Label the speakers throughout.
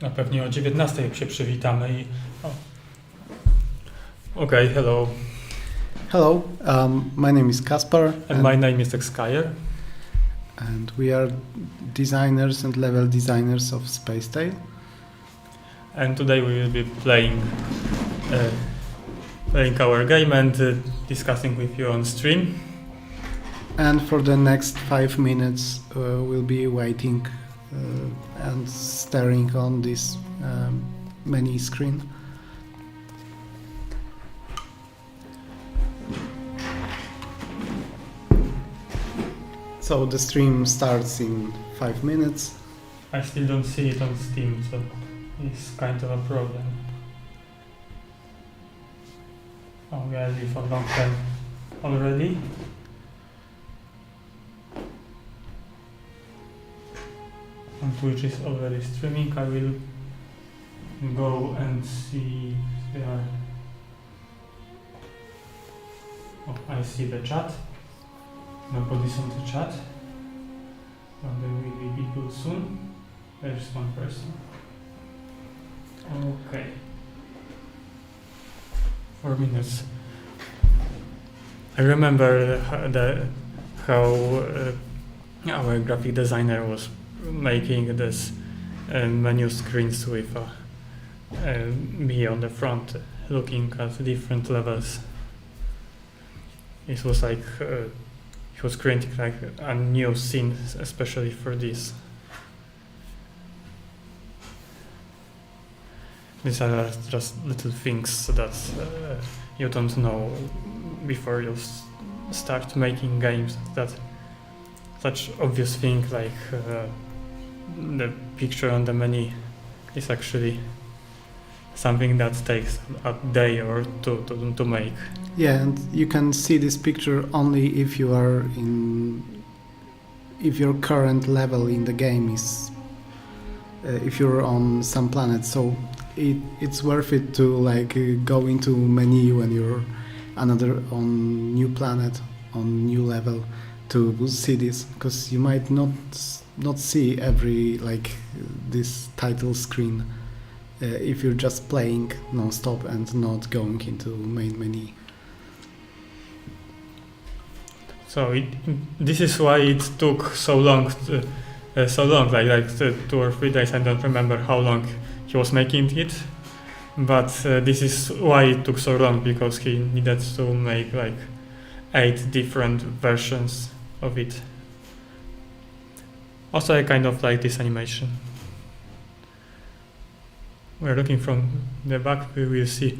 Speaker 1: A pewnie o 19 się przywitamy i... Okay, hello.
Speaker 2: Hello, my name is Kaspar.
Speaker 1: And my name is Exkyer.
Speaker 2: And we are designers and level designers of Space Tale.
Speaker 1: And today we will be playing our game and discussing with you on stream.
Speaker 2: And for the next 5 minutes, we'll be waiting and staring on this menu screen. So the stream starts in 5 minutes.
Speaker 1: I still don't see it on Steam, so it's kind of a problem. Oh, we are live for a long time already. On Twitch is already streaming. I will go and see if they are... Oh, I see the chat. Nobody's on the chat. Well, there will be people soon. There's one person. Okay. 4 minutes. I remember how our graphic designer was making this menu screens with me on the front, looking at different levels. It was like he was creating like a new scene, especially for this. These are just little things that you don't know before you start making games. That such obvious thing like the picture on the menu is actually something that takes a day or two to make.
Speaker 2: Yeah, and you can see this picture only if you are if your current level in the game is if you're on some planet. So it's worth it to like go into menu when you're on new planet, on new level, to see this, because you might not see every like this title screen if you're just playing non-stop and not going into main menu.
Speaker 1: So this is why it took so long, like 2 or 3 days. I don't remember how long he was making it, but this is why it took so long, because he needed to make like 8 different versions of it. Also, I kind of like this animation. We're looking from the back. We will see.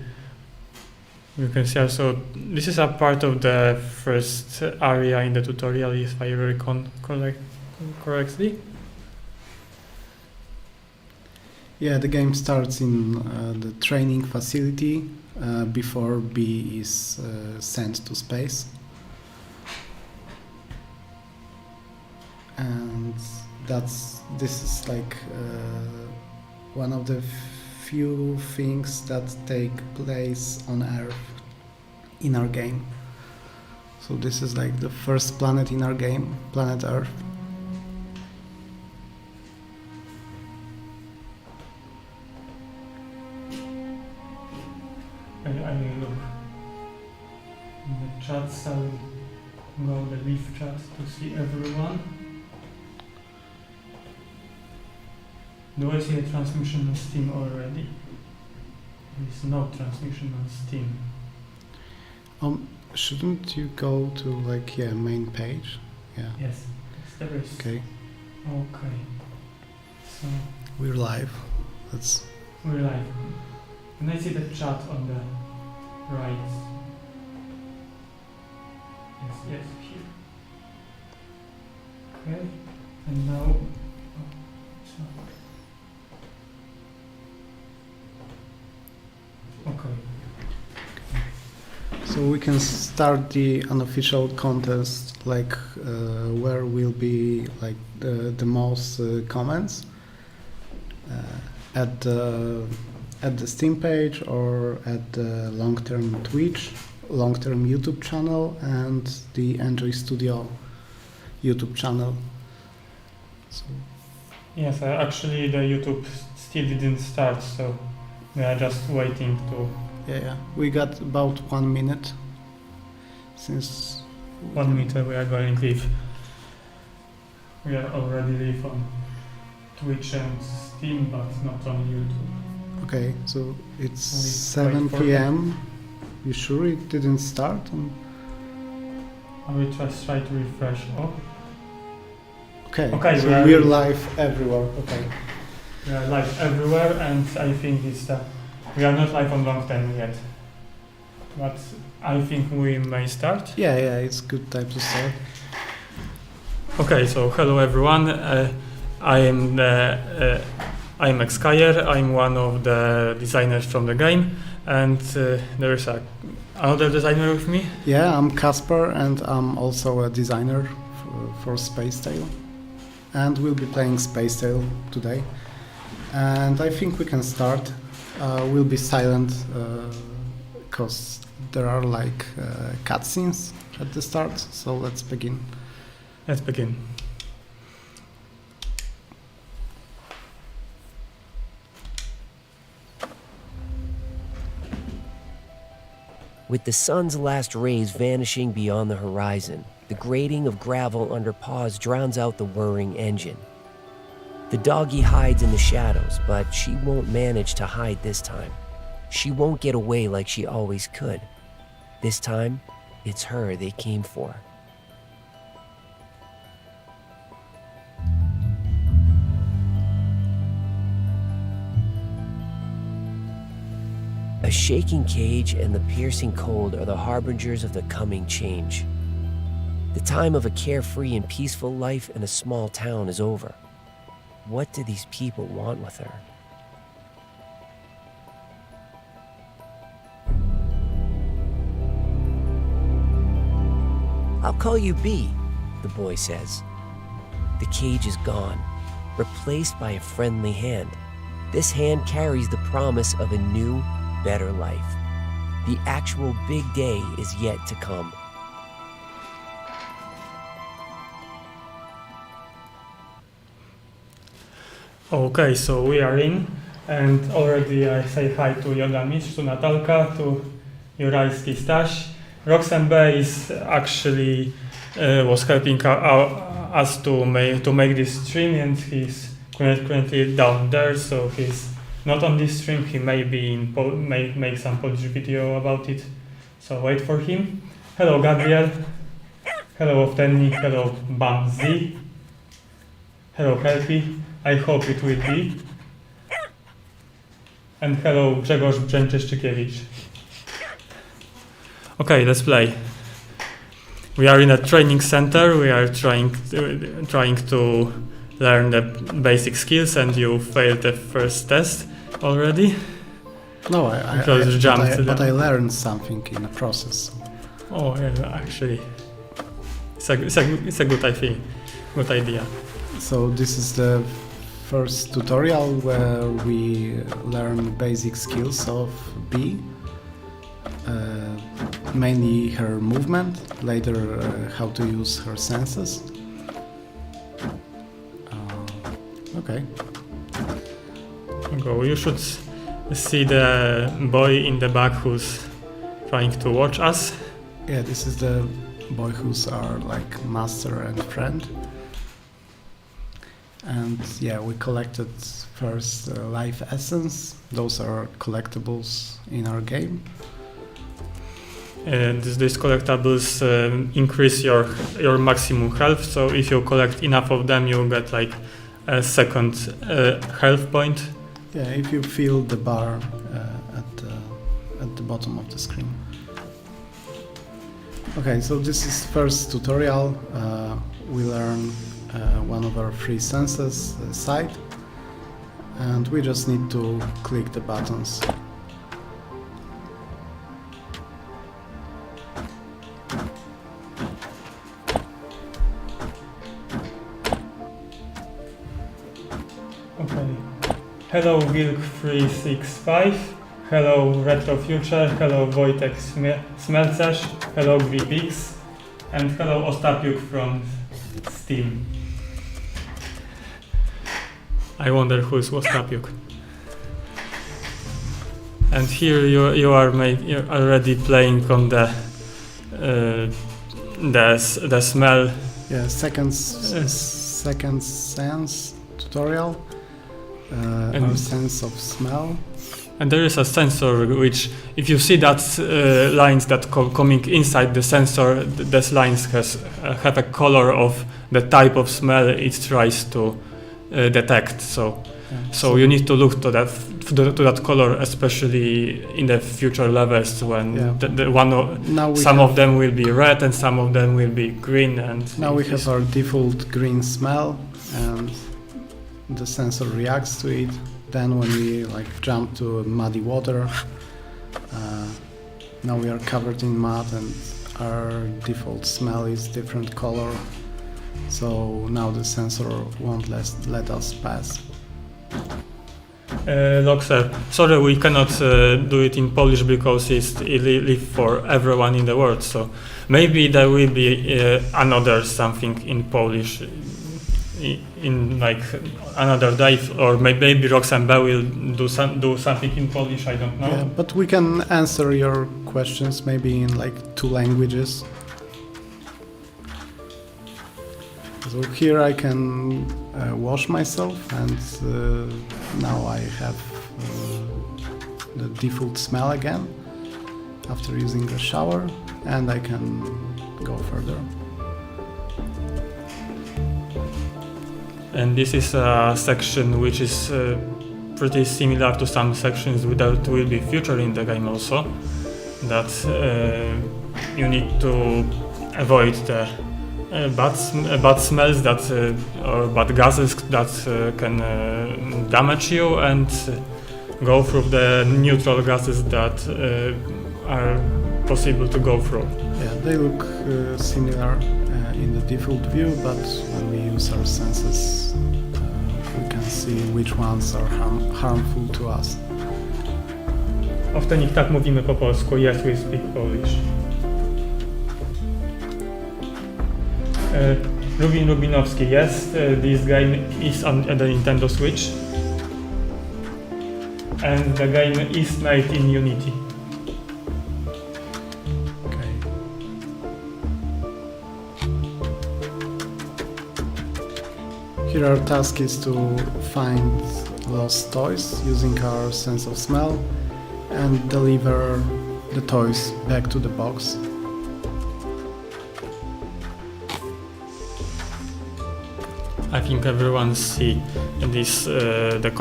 Speaker 1: You can see also this is a part of the first area in the tutorial, if I recall correctly.
Speaker 2: Yeah, the game starts in the training facility before B is sent to space. And this is like one of the few things that take place on Earth in our game. So this is like the first planet in our game, planet Earth.
Speaker 1: I will look in the chats. I will go the live chat to see everyone. Do I see a transmission on Steam already? There is no transmission on Steam.
Speaker 2: Shouldn't you go to like main page? Yeah.
Speaker 1: Yes, there is.
Speaker 2: Okay.
Speaker 1: Okay. So
Speaker 2: We're live.
Speaker 1: we're live. Can I see the chat on the right? Yes, here. Okay. And now. Okay.
Speaker 2: So we can start the unofficial contest, like where will be like the most comments at the Steam page or at the long-term Twitch, long-term YouTube channel, and the Enjoy Studio YouTube channel. So
Speaker 1: Yes, actually the YouTube still didn't start, so we are just waiting to
Speaker 2: Yeah. We got about 1 minute since
Speaker 1: 1 meter. We are going live. We are already live on Twitch and Steam, but not on YouTube.
Speaker 2: Okay, so it's
Speaker 1: We wait
Speaker 2: 7
Speaker 1: for
Speaker 2: p.m. You sure it didn't start?
Speaker 1: I will just try to refresh. Oh,
Speaker 2: Okay,
Speaker 1: we
Speaker 2: so
Speaker 1: are-
Speaker 2: we're live everywhere. Okay.
Speaker 1: we are live everywhere, and I think we are not live on Long Ten yet, but I think we may start.
Speaker 2: Yeah, it's good time to start.
Speaker 1: Okay, so hello everyone. I'm Xkyer. I'm one of the designers from the game, and there is another designer with me.
Speaker 2: Yeah, I'm Kasper, and I'm also a designer for Space Tale. And we'll be playing Space Tale today. And I think we can start. We'll be silent because there are like cutscenes at the start. So let's begin.
Speaker 1: Let's begin.
Speaker 3: With the sun's last rays vanishing beyond the horizon, the grating of gravel under paws drowns out the whirring engine. The doggy hides in the shadows, but she won't manage to hide this time. She won't get away like she always could. This time, it's her they came for. A shaking cage and the piercing cold are the harbingers of the coming change. The time of a carefree and peaceful life in a small town is over. What do these people want with her? "I'll call you B," the boy says. The cage is gone, replaced by a friendly hand. This hand carries the promise of a new, better life. The actual big day is yet to come.
Speaker 1: Okay, so we are in, and already I say hi to Yogamich, to Natalka, to Jurajski Stash. Roxanne Bay is actually was helping us to make this stream, and he's currently down there, so he's not on this stream. He may be in make some Polish video about it, so wait for him. Hello Gabriel, hello Oftenni, hello Bamzi, hello Helpy, I hope it will be, and hello Grzegorz Brzęczyszczykiewicz. Okay, let's play. We are in a training center. We are trying to learn the basic skills, and you failed the first test already.
Speaker 2: No,
Speaker 1: Because jumped
Speaker 2: but
Speaker 1: down.
Speaker 2: I learned something in the process.
Speaker 1: Oh, yeah, actually, it's a good, I think, good idea.
Speaker 2: So this is the first tutorial where we learn basic skills of B. Mainly her movement, later how to use her senses. Okay.
Speaker 1: Go. You should see the boy in the back who's trying to watch us.
Speaker 2: Yeah, this is the boy who's our like master and friend. And yeah, we collected first life essence. Those are collectibles in our game.
Speaker 1: These collectibles increase your maximum health. So if you collect enough of them, you get like a second health point.
Speaker 2: Yeah, if you feel the bar at the bottom of the screen. Okay, so this is first tutorial. We learn one of our three senses, sight, and we just need to click the buttons.
Speaker 1: Okay. Hello Wilk365. Hello Retro Future. Hello Wojtek Smelcerz. Hello Gripix. And hello Ostapiuk from Steam. I wonder who is Łoskapiuk. And here you are you're already playing on the smell.
Speaker 2: Yeah, second sense tutorial. Our sense of smell.
Speaker 1: And there is a sensor which, if you see that lines that coming inside the sensor, these lines have a color of the type of smell it tries to detect. So you need to look to that color, especially in the future levels when some of them will be red and some of them will be green. And
Speaker 2: now we have our default green smell, and the sensor reacts to it. Then when we jump to muddy water, now we are covered in mud and our default smell is different color. So now the sensor won't let us pass.
Speaker 1: Loxer, sorry, we cannot do it in Polish because it's illegal for everyone in the world. So maybe there will be another something in Polish in another day, or maybe Roxanne will do something in Polish. I don't know.
Speaker 2: Yeah, but we can answer your questions maybe in 2 languages. So here I can wash myself, and now I have the default smell again after using the shower, and I can go further.
Speaker 1: And this is a section which is pretty similar to some sections that will be featured in the game also. That you need to avoid the bad smells or bad gases that can damage you, and go through the neutral gases that are possible to go through.
Speaker 2: Yeah, they look similar in the default view, but when we use our senses, we can see which ones are harmful to us.
Speaker 1: Often ich tak mówimy po polsku. Yes, we speak Polish. Rubin Rubinowski, yes, this game is on the Nintendo Switch, and the game is made in Unity.
Speaker 2: Here our task is to find lost toys using our sense of smell and deliver the toys back to the box.
Speaker 1: I think everyone see this the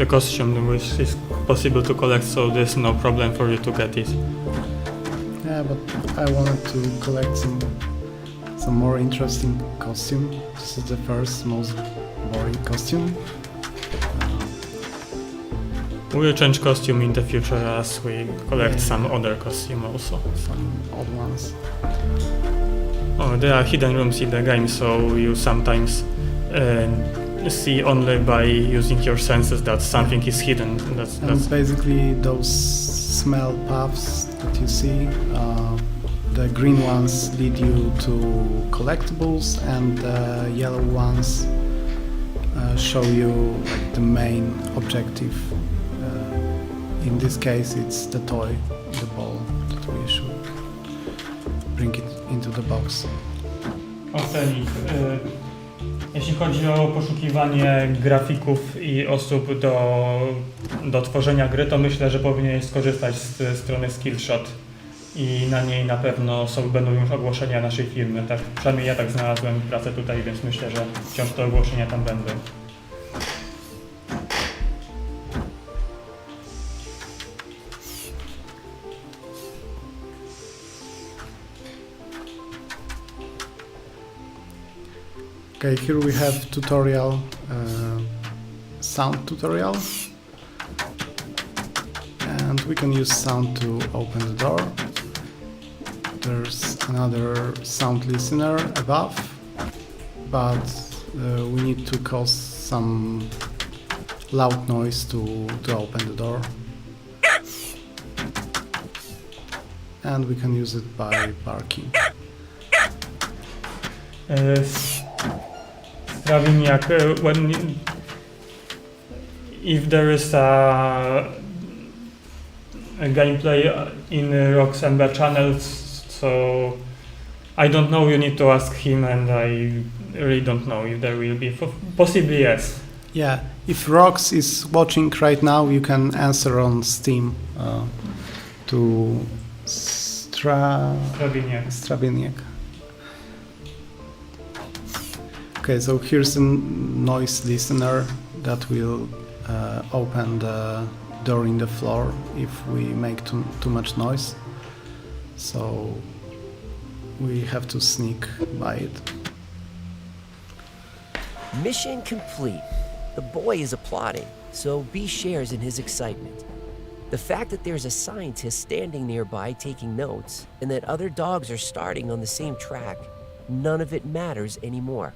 Speaker 1: costume which is possible to collect, so there's no problem for you to get it.
Speaker 2: Yeah, but I wanted to collect some more interesting costume. This is the first most boring costume.
Speaker 1: We will change costume in the future as we collect some other costume also.
Speaker 2: Some odd ones.
Speaker 1: Oh, there are hidden rooms in the game, so you sometimes see only by using your senses that something is hidden. That's
Speaker 2: basically those smell paths that you see. The green ones lead you to collectibles, and the yellow ones show you the main objective. In this case, it's the toy, the ball that we should bring it into the box.
Speaker 1: Ocenik, jeśli chodzi o poszukiwanie grafików i osób do tworzenia gry, to myślę, że powinieneś skorzystać z strony Skillshot i na niej na pewno będą już ogłoszenia naszej firmy. Tak, przynajmniej ja tak znalazłem pracę tutaj, więc myślę, że wciąż te ogłoszenia tam będą.
Speaker 2: Okay, here we have tutorial, sound tutorial, and we can use sound to open the door. There's another sound listener above, but we need to cause some loud noise to open the door. And we can use it by barking.
Speaker 1: Strawiniak, if there is a gameplay in Rock's Ember channels, so I don't know, you need to ask him, and I really don't know if there will be. Possibly yes.
Speaker 2: Yeah, if Rox is watching right now, you can answer on Steam to Strabiniak. Okay, so here's a noise listener that will open the door in the floor if we make too much noise. So we have to sneak by it.
Speaker 3: Mission complete. The boy is applauding, so B shares in his excitement. The fact that there's a scientist standing nearby taking notes, and that other dogs are starting on the same track, none of it matters anymore.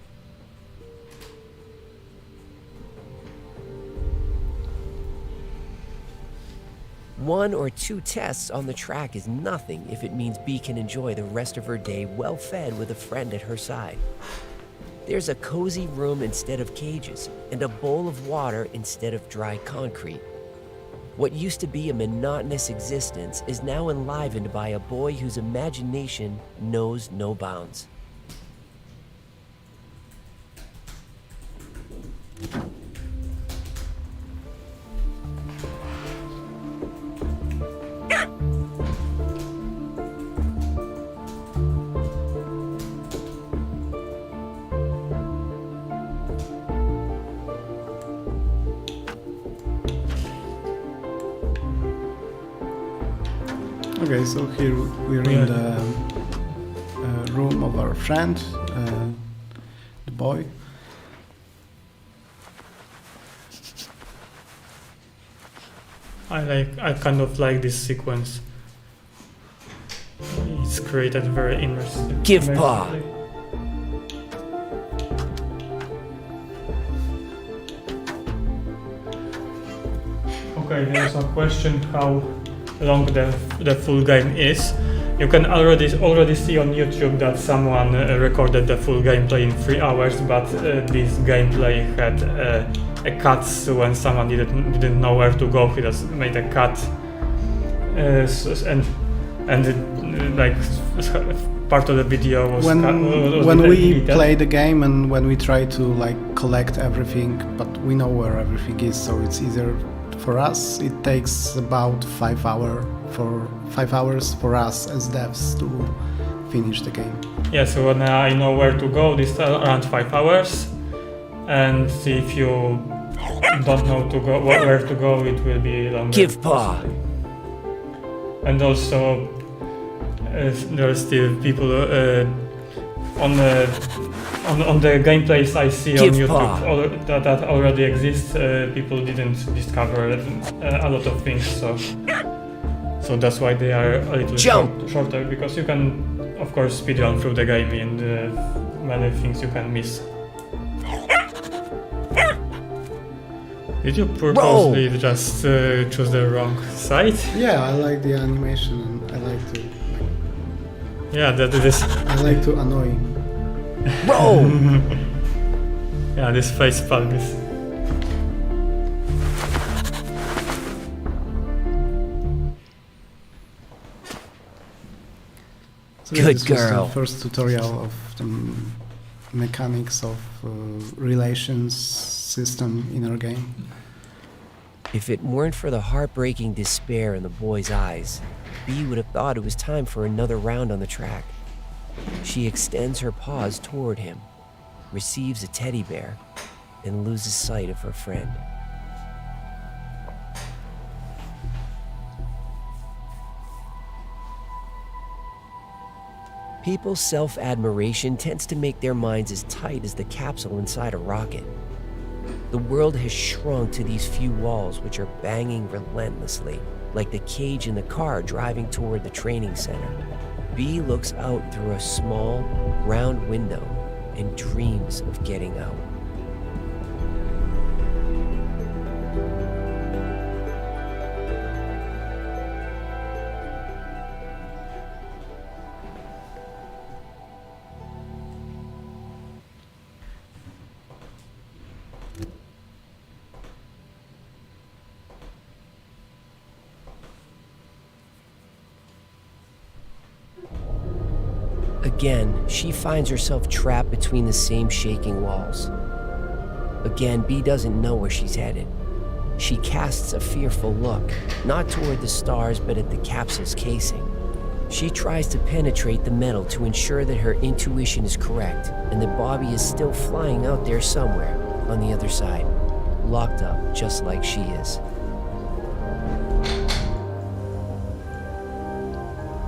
Speaker 3: One or two tests on the track is nothing if it means B can enjoy the rest of her day well fed with a friend at her side. There's a cozy room instead of cages, and a bowl of water instead of dry concrete. What used to be a monotonous existence is now enlivened by a boy whose imagination knows no bounds.
Speaker 2: Okay, so here we're in the room of our friend, the boy.
Speaker 1: I kind of like this sequence. It's created very immersive.
Speaker 3: Give paw.
Speaker 1: Okay, there's a question how long the full game is. You can already see on YouTube that someone recorded the full gameplay in 3 hours, but this gameplay had a cut when someone didn't know where to go. He just made a cut, and like part of the video was
Speaker 2: when we play the game and when we try to like collect everything, but we know where everything is, so it's easier for us. It takes about 5 hours for us as devs to finish the game.
Speaker 1: Yeah, so when I know where to go, this is around 5 hours, and if you don't know where to go, it will be longer.
Speaker 3: Give paw.
Speaker 1: And also, there are still people on the gameplays I see
Speaker 3: Give
Speaker 1: on
Speaker 3: paw.
Speaker 1: YouTube that already exist. People didn't discover a lot of things, so that's why they are a little shorter, because you can, of course, speedrun through the game, and many things you can miss. Did you purposely just choose the wrong side?
Speaker 2: Yeah, I like the animation and I like to.
Speaker 1: Yeah, that is.
Speaker 2: I like to annoy.
Speaker 3: Roll!
Speaker 1: Yeah, this face palm is.
Speaker 2: So
Speaker 3: Good
Speaker 2: this was
Speaker 3: girl.
Speaker 2: the first tutorial of the mechanics of relations system in our game.
Speaker 3: If it weren't for the heartbreaking despair in the boy's eyes, B would have thought it was time for another round on the track. She extends her paws toward him, receives a teddy bear, and loses sight of her friend. People's self-admiration tends to make their minds as tight as the capsule inside a rocket. The world has shrunk to these few walls which are banging relentlessly, like the cage in the car driving toward the training center. B looks out through a small, round window and dreams of getting out. Again, she finds herself trapped between the same shaking walls. Again, Bee doesn't know where she's headed. She casts a fearful look, not toward the stars but at the capsule's casing. She tries to penetrate the metal to ensure that her intuition is correct and that Bobby is still flying out there somewhere on the other side, locked up just like she is.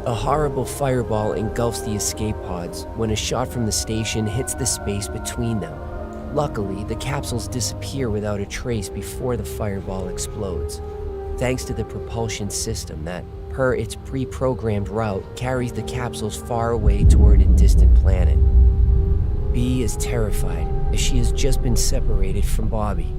Speaker 3: A horrible fireball engulfs the escape pods when a shot from the station hits the space between them. Luckily, the capsules disappear without a trace before the fireball explodes, thanks to the propulsion system that, per its pre-programmed route, carries the capsules far away toward a distant planet. Bee is terrified as she has just been separated from Bobby.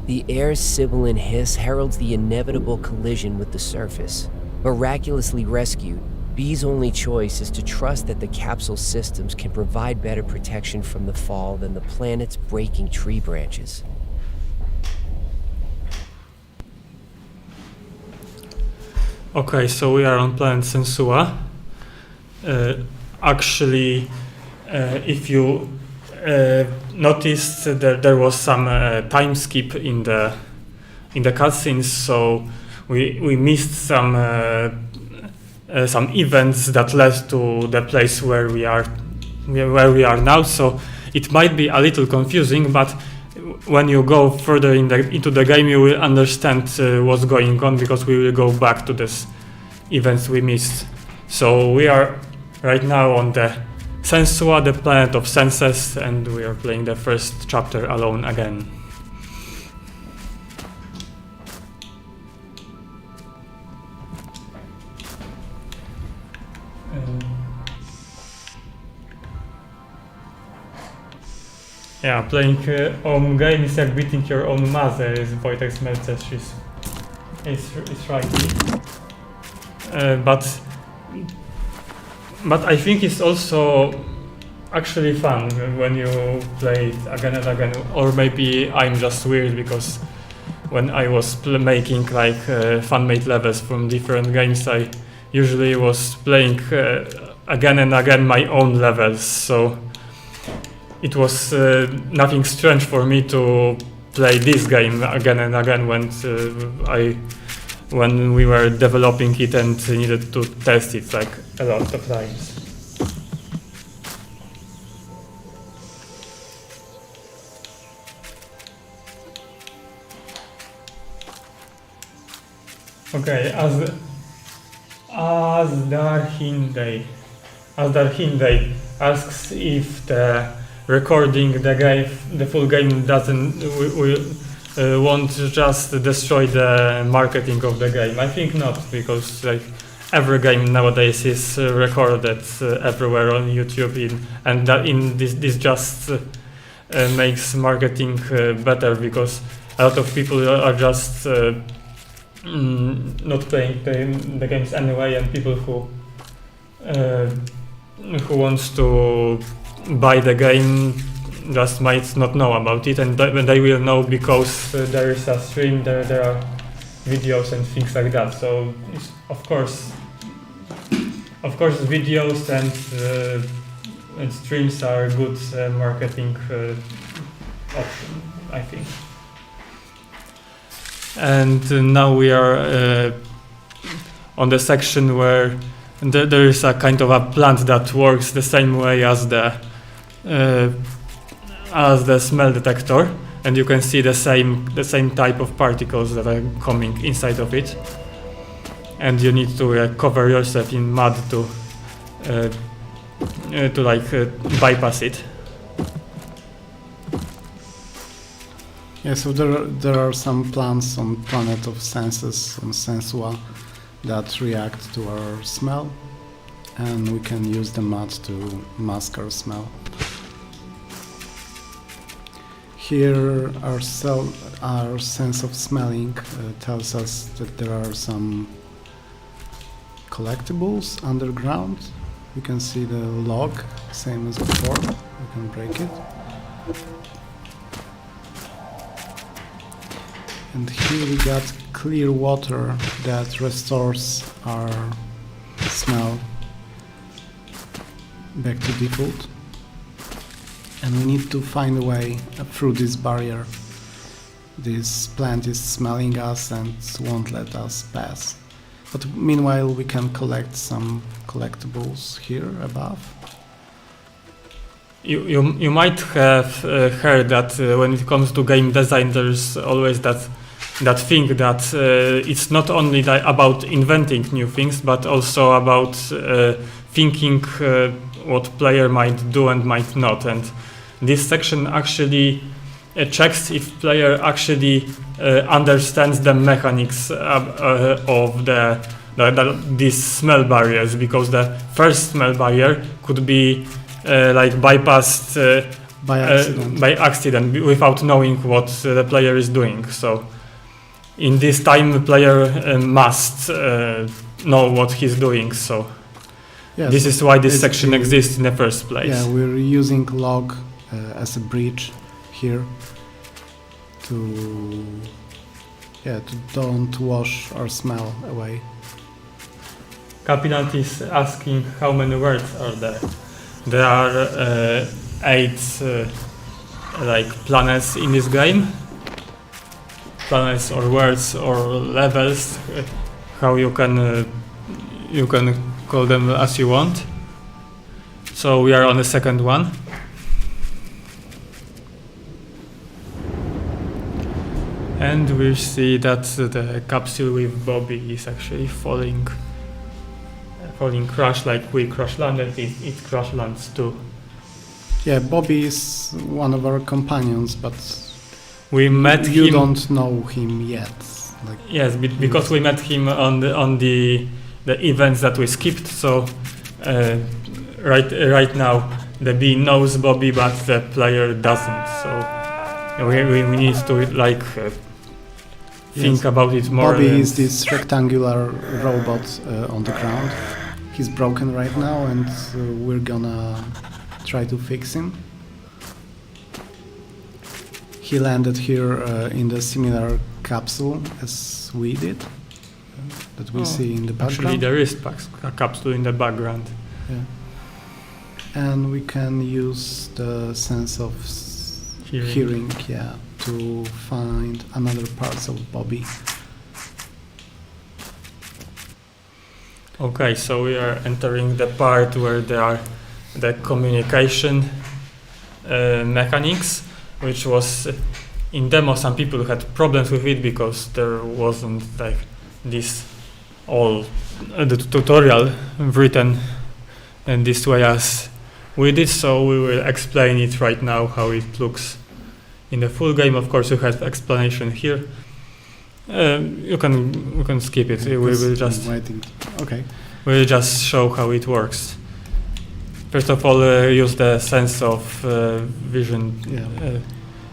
Speaker 3: The air's sibilant hiss heralds the inevitable collision with the surface. Miraculously rescued, Bee's only choice is to trust that the capsule systems can provide better protection from the fall than the planet's breaking tree branches.
Speaker 1: Okay, so we are on planet Sensua. Actually, if you noticed that there was some time skip in the cutscenes, so we missed some events that led to the place where we are now. So it might be a little confusing, but when you go further into the game, you will understand what's going on, because we will go back to these events we missed. So we are right now on the Sensua, the planet of senses, and we are playing the first chapter alone again. Yeah, playing own game is like beating your own mother, is Wojtek Smelcerz is right. But I think it's also actually fun when you play it again and again. Or maybe I'm just weird, because when I was making like fan-made levels from different games, I usually was playing again and again my own levels. So it was nothing strange for me to play this game again and again when we were developing it and needed to test it like a lot of times. Okay, Asdar Hindey asks if the recording the full game won't just destroy the marketing of the game. I think not, because like every game nowadays is recorded everywhere on YouTube, and this just makes marketing better, because a lot of people are just not playing the games anyway, and people who wants to buy the game just might not know about it, and they will know because there is a stream, there are videos and things like that. So of course videos and streams are good marketing option, I think. And now we are on the section where there is a kind of a plant that works the same way as the smell detector, and you can see the same type of particles that are coming inside of it, and you need to cover yourself in mud to bypass it.
Speaker 2: Yeah, so there are some plants on planet of senses on Sensua that react to our smell, and we can use the mud to mask our smell. Here our sense of smelling tells us that there are some collectibles underground. You can see the log, same as before. We can break it. And here we got clear water that restores our smell back to default. And we need to find a way through this barrier. This plant is smelling us and won't let us pass. But meanwhile we can collect some collectibles here above.
Speaker 1: You might have heard that when it comes to game design, there's always that thing that it's not only about inventing new things, but also about thinking what player might do and might not. And this section actually checks if player actually understands the mechanics of these smell barriers, because the first smell barrier could be like bypassed by accident without knowing what the player is doing. So in this time the player must know what he's doing. So
Speaker 2: Yes,
Speaker 1: this is why this
Speaker 2: basically,
Speaker 1: section exists in the first place.
Speaker 2: Yeah, we're using log as a bridge here to don't wash our smell away.
Speaker 1: Capinant is asking how many words are there. There are 8 like planets in this game. Planets or words or levels, how you can call them as you want. So we are on the second one. And we see that the capsule with Bobby is actually falling crash like we crash landed. It crash lands too.
Speaker 2: Yeah, Bobby is one of our companions, but
Speaker 1: We met
Speaker 2: you
Speaker 1: him.
Speaker 2: don't know him yet. Like,
Speaker 1: Yes, because we met him on the events that we skipped. So right now the bee knows Bobby, but the player doesn't. So we need to like think about it more.
Speaker 2: Bobby
Speaker 1: and
Speaker 2: is this rectangular robot on the ground. He's broken right now, and we're gonna try to fix him. He landed here in the similar capsule as we did, that we see in the background.
Speaker 1: Actually, there is a capsule in the background.
Speaker 2: Yeah. And we can use the sense of hearing, yeah, to find another parts of Bobby.
Speaker 1: Okay, so we are entering the part where there are the communication mechanics, which was in demo. Some people had problems with it because there wasn't like this all the tutorial written in this way as we did. So we will explain it right now how it looks in the full game. Of course, you have explanation here. You can skip it. We will just
Speaker 2: waiting. Okay.
Speaker 1: we'll just show how it works. First of all, use the sense of vision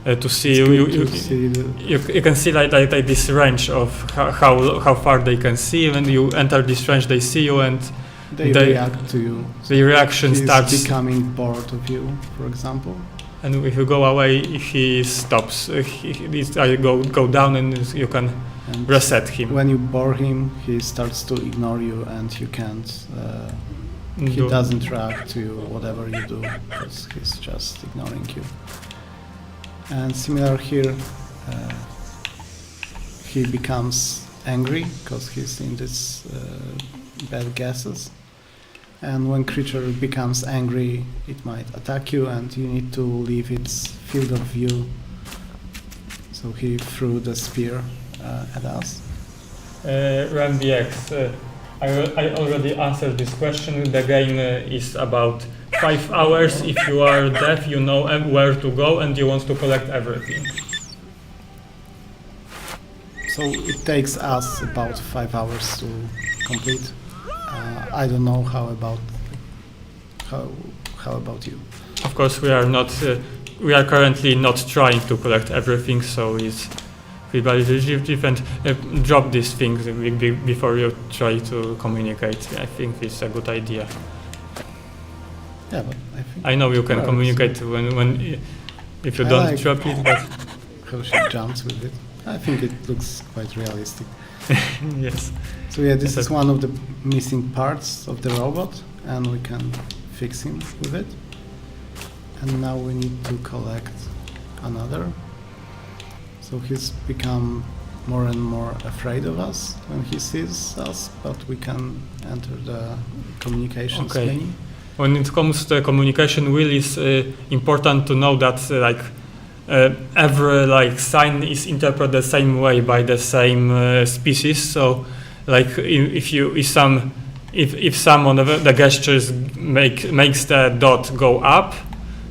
Speaker 1: to see. You can see like this range of how far they can see. When you enter this range, they see you and
Speaker 2: they react to you.
Speaker 1: The reaction
Speaker 2: He's
Speaker 1: starts
Speaker 2: becoming bored of you, for example.
Speaker 1: And if you go away, he stops. I go down, and you can reset him.
Speaker 2: When you bore him, he starts to ignore you, and you can't. He doesn't react to whatever you do because he's just ignoring you. And similar here, he becomes angry because he's in this bad gases. And when creature becomes angry, it might attack you, and you need to leave its field of view. So he threw the spear at us.
Speaker 1: RamBX, I already answered this question. The game is about 5 hours. If you are deaf, you know where to go, and you want to collect everything.
Speaker 2: So it takes us about 5 hours to complete. I don't know how about you.
Speaker 1: Of course, we are not. We are currently not trying to collect everything, so it's different. Drop these things before you try to communicate. I think it's a good idea.
Speaker 2: Yeah, but I think
Speaker 1: I know you can communicate when if you don't drop it, but
Speaker 2: how she jumps with it. I think it looks quite realistic.
Speaker 1: Yes.
Speaker 2: So yeah, this
Speaker 1: Yes,
Speaker 2: is one of the missing parts of the robot, and we can fix him with it. And now we need to collect another. So he's become more and more afraid of us when he sees us, but we can enter the communications
Speaker 1: Okay.
Speaker 2: menu.
Speaker 1: When it comes to communication wheel, it's important to know that every sign is interpreted the same way by the same species. So, if some of the gestures makes the dot go up,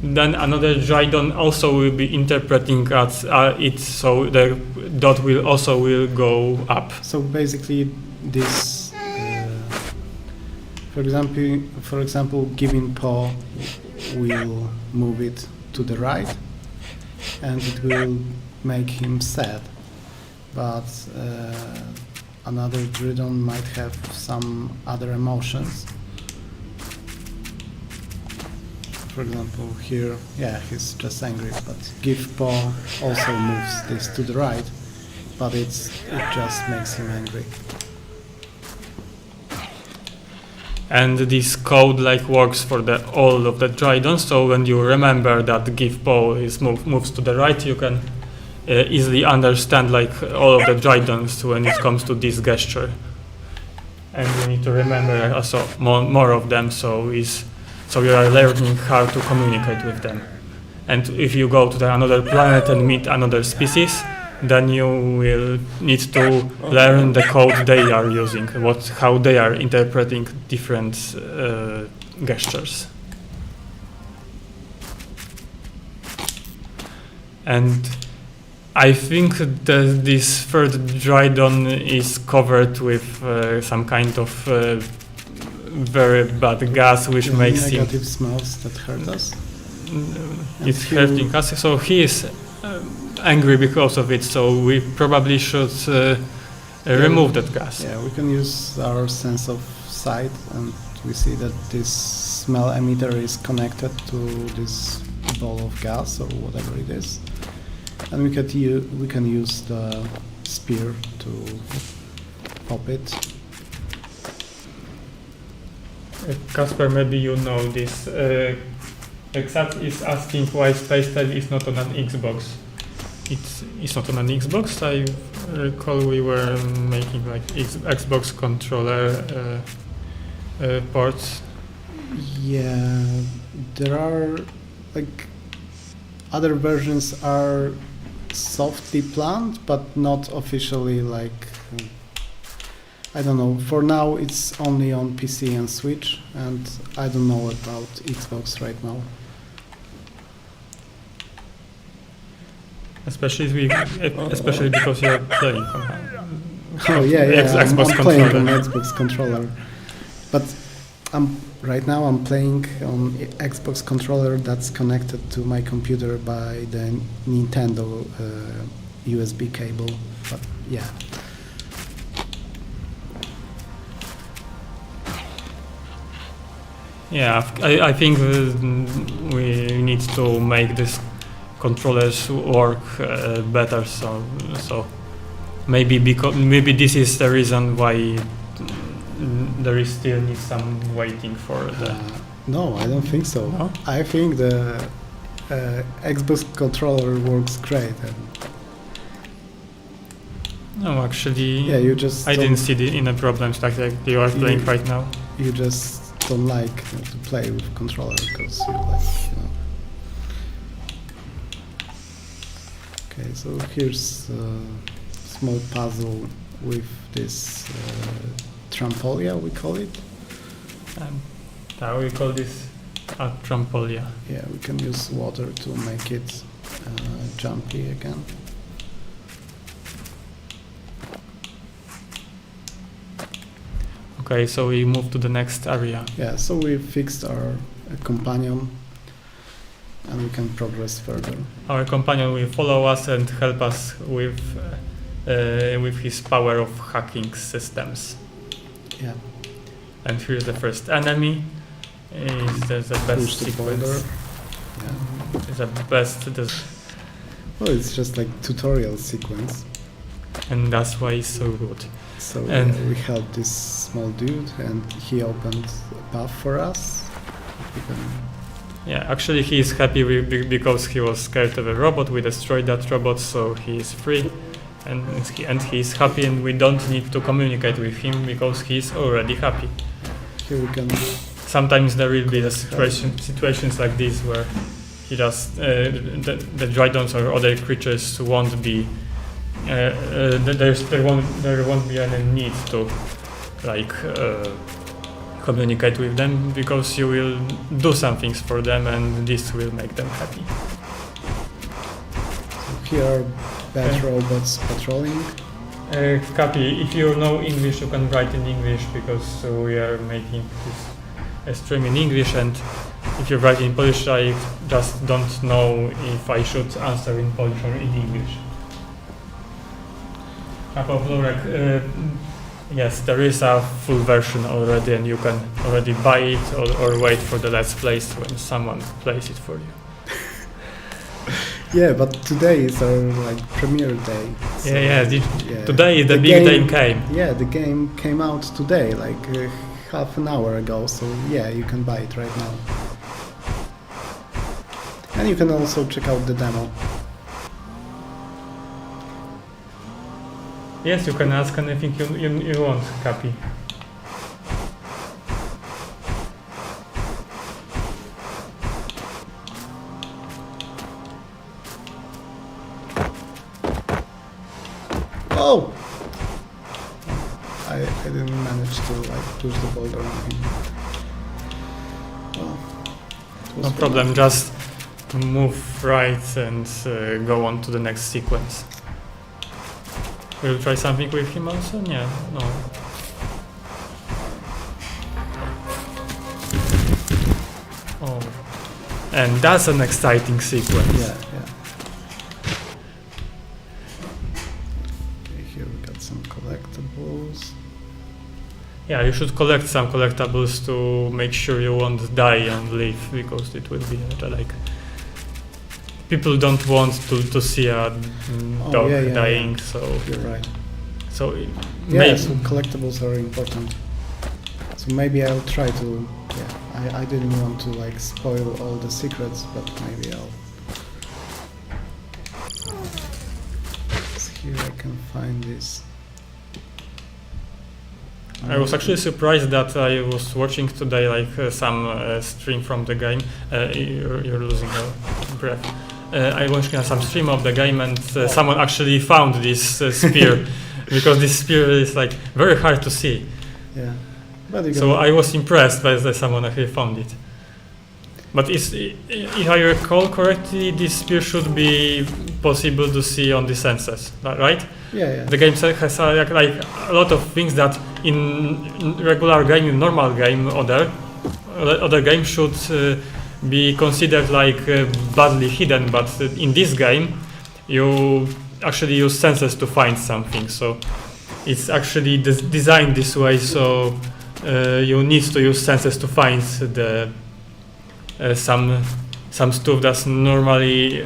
Speaker 1: then another Dryden also will be interpreting it, so the dot will go up.
Speaker 2: So basically, this, for example, giving paw will move it to the right, and it will make him sad. But another Dryden might have some other emotions. For example, here, yeah, he's just angry, but give paw also moves this to the right, but it just makes him angry.
Speaker 1: And this code works for all of the Dryden. So when you remember that give paw moves to the right, you can easily understand all of the Drydens when it comes to this gesture. And you need to remember also more of them. So you are learning how to communicate with them. And if you go to another planet and meet another species, then you will need to learn the code they are using, how they are interpreting different gestures. And I think that this third Dryden is covered with some kind of very bad gas, which
Speaker 2: The
Speaker 1: makes him
Speaker 2: negative smells that hurt us.
Speaker 1: it's
Speaker 2: And
Speaker 1: hurting us. So he is angry because of it. So we probably should remove that gas.
Speaker 2: Yeah, we can use our sense of sight, and we see that this smell emitter is connected to this ball of gas or whatever it is, and we can use the spear to pop it.
Speaker 1: Kasper, maybe you know this. Exat is asking why Spacetime is not on an Xbox. It's not on an Xbox. I recall we were making Xbox controller ports.
Speaker 2: Yeah, there are other versions are softly planned, but not officially I don't know. For now, it's only on PC and Switch, and I don't know about Xbox right now.
Speaker 1: Especially because you are playing on
Speaker 2: Oh yeah,
Speaker 1: Xbox
Speaker 2: I'm playing
Speaker 1: controller.
Speaker 2: on Xbox controller, but right now I'm playing on Xbox controller that's connected to my computer by the Nintendo USB cable. But yeah.
Speaker 1: Yeah, I think we need to make these controllers work better. So maybe this is the reason why there is still need some waiting for the.
Speaker 2: No, I don't think so.
Speaker 1: No?
Speaker 2: I think the Xbox controller works great.
Speaker 1: No, actually,
Speaker 2: Yeah, you just
Speaker 1: I
Speaker 2: don't-
Speaker 1: didn't see any problems like you are playing right now.
Speaker 2: You just don't like to play with controller because you Okay, so here's a small puzzle with this trampolia, we call it.
Speaker 1: We call this a trampolia.
Speaker 2: Yeah, we can use water to make it jumpy again.
Speaker 1: Okay, so we move to the next area.
Speaker 2: Yeah, so we fixed our companion, and we can progress further.
Speaker 1: Our companion will follow us and help us with his power of hacking systems.
Speaker 2: Yeah,
Speaker 1: And here's the first enemy. Is the
Speaker 2: push
Speaker 1: best
Speaker 2: the
Speaker 1: sequence.
Speaker 2: boulder. Yeah.
Speaker 1: Is the best.
Speaker 2: Well, it's just like tutorial sequence.
Speaker 1: and that's why it's so good.
Speaker 2: So
Speaker 1: And-
Speaker 2: we helped this small dude, and he opened a path for us. We can,
Speaker 1: Yeah, actually he is happy because he was scared of a robot. We destroyed that robot, so he is free, and he is happy, and we don't need to communicate with him because he is already happy.
Speaker 2: here we can.
Speaker 1: Sometimes there will be the situations like this where he just the Dridons or other creatures won't be there won't be any need to like communicate with them because you will do some things for them and this will make them happy.
Speaker 2: Here are bad robots patrolling.
Speaker 1: Kapi, if you know English, you can write in English because we are making this stream in English, and if you write in Polish, I just don't know if I should answer in Polish or in English. Apopleurek, yes, there is a full version already, and you can already buy it or wait for the Let's Plays when someone plays it for you.
Speaker 2: Yeah, but today is our like premiere day. So,
Speaker 1: Yeah.
Speaker 2: yeah.
Speaker 1: Today the big
Speaker 2: game
Speaker 1: day came.
Speaker 2: Yeah, the game came out today, like half an hour ago. So yeah, you can buy it right now. And you can also check out the demo.
Speaker 1: Yes, you can ask anything you want, Kapi.
Speaker 2: Oh! I didn't manage to like push the boulder on him. Well, it was
Speaker 1: No problem, just move right and go on to the next sequence. Will you try something with him also? Yeah, no. Oh. And that's an exciting sequence.
Speaker 2: Yeah. Okay, here we got some collectibles.
Speaker 1: Yeah, you should collect some collectibles to make sure you won't die and live, because it will be like people don't want to see a dog dying. So
Speaker 2: You're right.
Speaker 1: so
Speaker 2: Yeah, so collectibles are important. So maybe I'll try to. Yeah, I didn't want to like spoil all the secrets, but maybe I'll. So here I can find this.
Speaker 1: I was actually surprised that I was watching today like some stream from the game. You're losing your breath. I was watching some stream of the game, and someone actually found this spear because this spear is like very hard to see.
Speaker 2: Yeah, but you
Speaker 1: So
Speaker 2: can,
Speaker 1: I was impressed by that someone actually found it. But if I recall correctly, this spear should be possible to see on the senses, right?
Speaker 2: yeah.
Speaker 1: The game has like a lot of things that in regular game, in normal game, other games should be considered like badly hidden. But in this game, you actually use senses to find something. So it's actually designed this way. So you need to use senses to find the some stuff that's normally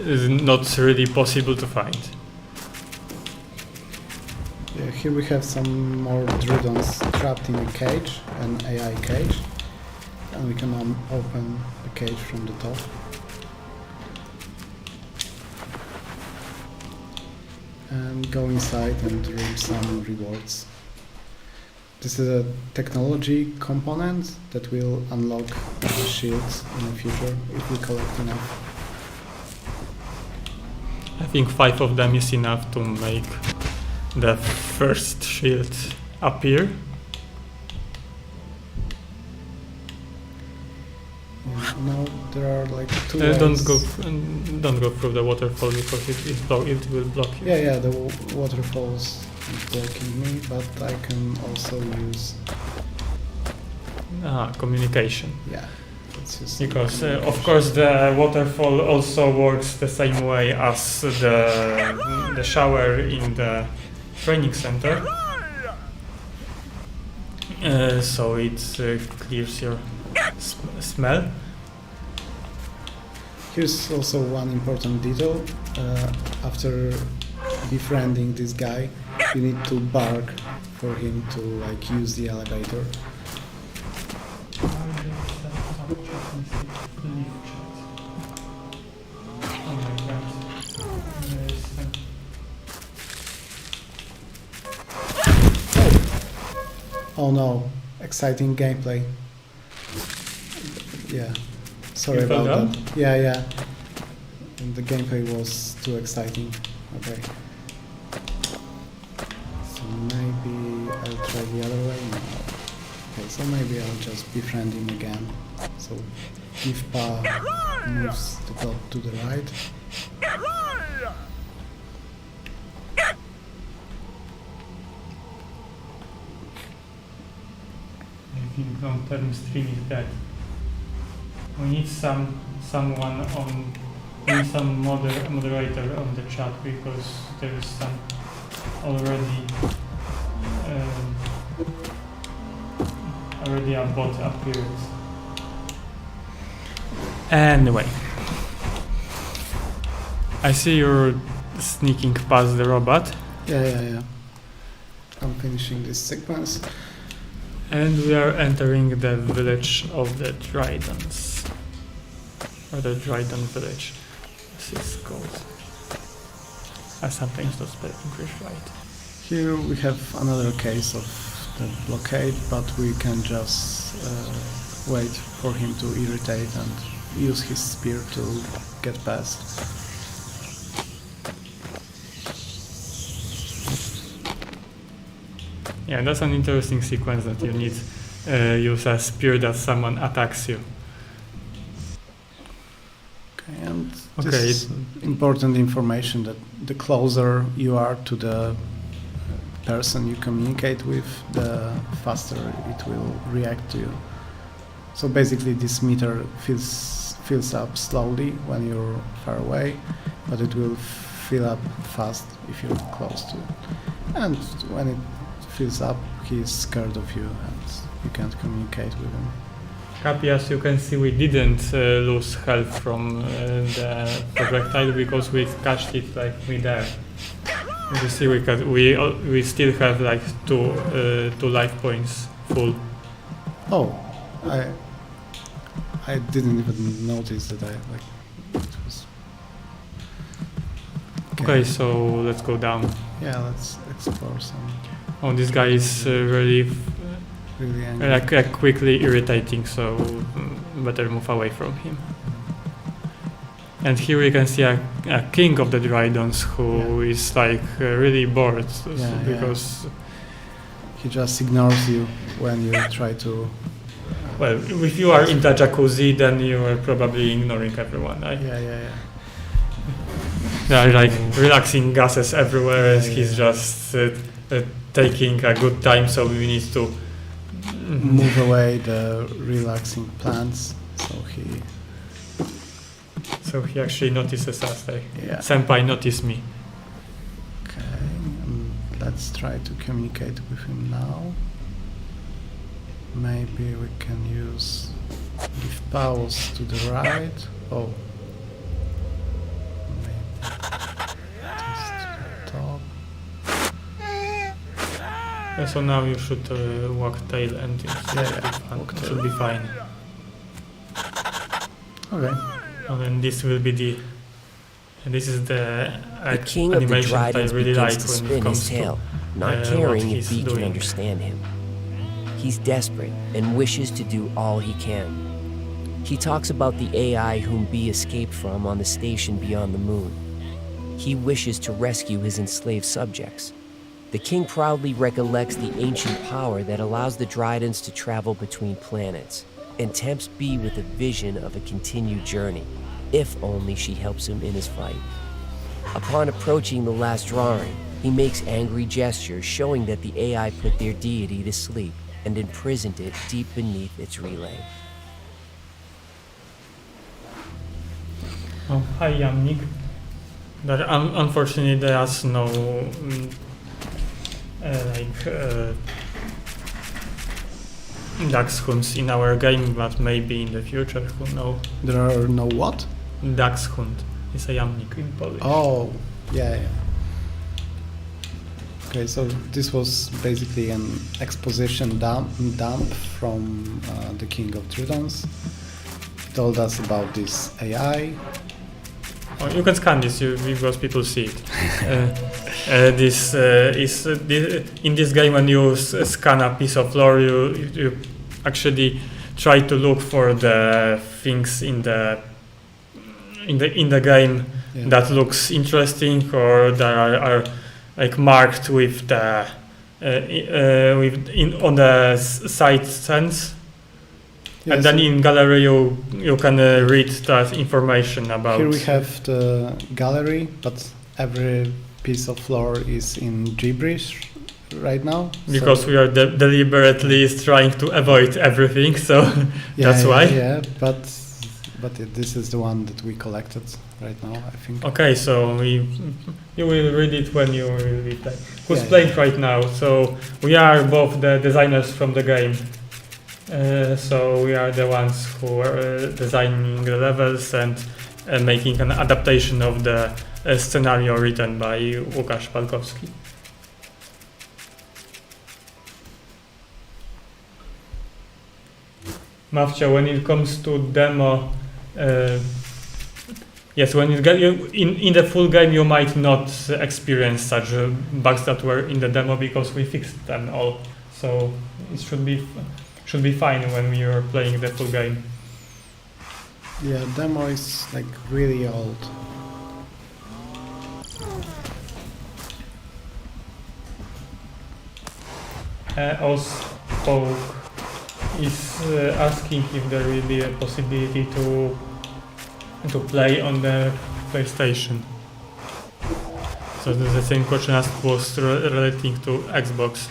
Speaker 1: is not really possible to find.
Speaker 2: Yeah, here we have some more Dridons trapped in a cage, an AI cage, and we can open the cage from the top. And go inside and reap some rewards. This is a technology component that will unlock the shields in the future if we collect enough.
Speaker 1: I think 5 of them is enough to make the first shield appear.
Speaker 2: Now there are like two
Speaker 1: Don't
Speaker 2: ways.
Speaker 1: go through the waterfall because it will block you.
Speaker 2: Yeah, the waterfalls is blocking me, but I can also use,
Speaker 1: Communication.
Speaker 2: yeah, let's use some
Speaker 1: Because of
Speaker 2: communication.
Speaker 1: course the waterfall also works the same way as the shower in the training center. So it clears your smell.
Speaker 2: Here's also one important detail. After befriending this guy, you need to bark for him to like use the elevator. Oh no, exciting gameplay. Yeah, sorry
Speaker 1: You fell
Speaker 2: about
Speaker 1: down?
Speaker 2: that. Yeah. And the gameplay was too exciting. Okay. So maybe I'll try the other way. No. Okay, so maybe I'll just befriend him again. So if Pa moves to the right.
Speaker 1: I think long-term stream is dead. We need someone on, we need some moderator on the chat because there is some already a bot appeared. Anyway, I see you're sneaking past the robot,
Speaker 2: Yeah. I'm finishing this sequence.
Speaker 1: and we are entering the village of the Dryadons. Or the Dryadon village, as it's called. I sometimes don't speak English right.
Speaker 2: Here we have another case of the blockade, but we can just wait for him to irritate and use his spear to get past.
Speaker 1: Yeah, that's an interesting sequence that you need use a spear that someone attacks you.
Speaker 2: Okay, and
Speaker 1: Okay.
Speaker 2: this is important information that the closer you are to the person you communicate with, the faster it will react to you. So basically this meter fills up slowly when you're far away, but it will fill up fast if you're close to it. And when it fills up, he's scared of you and you can't communicate with him.
Speaker 1: Cappy, as you can see, we didn't lose health from the projectile because we catched it like midair. As you see, we still have like two life points full.
Speaker 2: Oh, I didn't even notice that it was.
Speaker 1: Okay, so let's go down.
Speaker 2: Yeah, let's explore some
Speaker 1: Oh, this guy is really
Speaker 2: really angry.
Speaker 1: quickly irritating, so better move away from him. And here we can see a king of the Dryadons who is like really bored because
Speaker 2: He just ignores you when you try to.
Speaker 1: well, if you are in the jacuzzi, then you are probably ignoring everyone. Right?
Speaker 2: Yeah.
Speaker 1: There are like relaxing gases everywhere, and
Speaker 2: Yeah.
Speaker 1: he's just taking a good time. So we need to
Speaker 2: Move away the relaxing plants,
Speaker 1: So he actually notices us. Like,
Speaker 2: yeah.
Speaker 1: Senpai, notice me.
Speaker 2: Okay, let's try to communicate with him now. Maybe we can give powers to the right. Oh. Maybe just to the top.
Speaker 1: So now you should walk tail and it
Speaker 2: walk tail.
Speaker 1: should be fine.
Speaker 2: Okay.
Speaker 1: And then this will be this is the
Speaker 3: king of the
Speaker 1: animation that I
Speaker 3: Dryadons
Speaker 1: really
Speaker 3: begins
Speaker 1: like
Speaker 3: to
Speaker 1: when it
Speaker 3: spin
Speaker 1: comes
Speaker 3: his
Speaker 1: to
Speaker 3: tail, not
Speaker 1: what
Speaker 3: caring
Speaker 1: he's
Speaker 3: if Bee can
Speaker 1: doing.
Speaker 3: understand him. He's desperate and wishes to do all he can. He talks about the AI whom Bee escaped from on the station beyond the moon. He wishes to rescue his enslaved subjects. The king proudly recollects the ancient power that allows the Dryadons to travel between planets, and tempts Bee with a vision of a continued journey, if only she helps him in his fight. Upon approaching the last drawing, he makes angry gestures showing that the AI put their deity to sleep and imprisoned it deep beneath its relay.
Speaker 1: Oh, hi Yannick. Unfortunately there's no Dachshunds in our game, but maybe in the future, who knows.
Speaker 2: There are no what?
Speaker 1: Dachshund. It's a jamnik in Polish.
Speaker 2: Oh, yeah. Okay, so this was basically an exposition dump from the King of Trudons. He told us about this AI.
Speaker 1: Oh, you can scan this because people see it. This is in this game when you scan a piece of lore, you actually try to look for the things in the game
Speaker 2: Yeah.
Speaker 1: that looks interesting or that are like marked with the on the side sense.
Speaker 2: Yeah,
Speaker 1: And then
Speaker 2: so
Speaker 1: in gallery you can read that information about.
Speaker 2: here we have the gallery, but every piece of lore is in gibberish right now.
Speaker 1: Because
Speaker 2: so,
Speaker 1: we are deliberately trying to avoid everything, so that's why.
Speaker 2: Yeah, but this is the one that we collected right now, I think.
Speaker 1: Okay, so you will read it when you will be playing. Who's
Speaker 2: Yeah,
Speaker 1: playing right now? So we are both the designers from the game. So we are the ones who are designing the levels and making an adaptation of the scenario written by Łukasz Palkowski. Mawcia, when it comes to demo, yes, when you get in the full game, you might not experience such bugs that were in the demo because we fixed them all. So it should be fine when we are playing the full game.
Speaker 2: Yeah, demo is like really old.
Speaker 1: Also, is asking if there will be a possibility to play on the PlayStation. So the same question asked was relating to Xbox.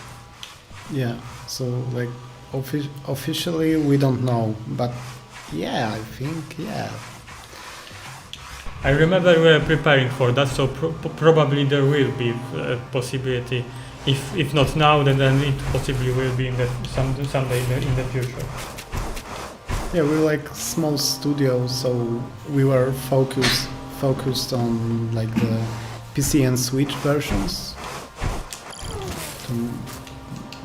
Speaker 2: Yeah, so like officially we don't know, but yeah, I think yeah.
Speaker 1: I remember we were preparing for that, so probably there will be a possibility. If not now, then it possibly will be in someday in the future.
Speaker 2: Yeah, we're like small studio, so we were focused on like the PC and Switch versions to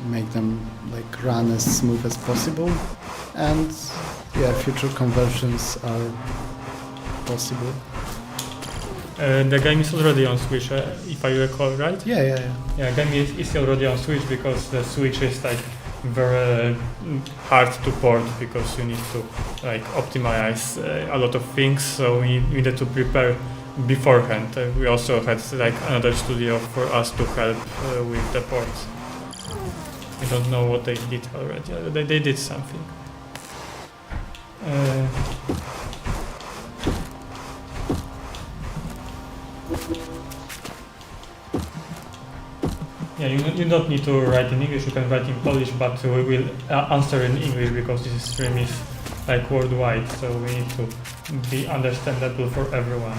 Speaker 2: make them like run as smooth as possible, and yeah, future conversions are possible.
Speaker 1: The game is already on Switch, if I recall right.
Speaker 2: Yeah.
Speaker 1: Yeah, game is already on Switch because the Switch is like very hard to port because you need to like optimize a lot of things. So we needed to prepare beforehand. We also had like another studio for us to help with the ports. I don't know what they did already. They did something. Yeah, you don't need to write in English, you can write in Polish, but we will answer in English because this stream is like worldwide, so we need to be understandable for everyone.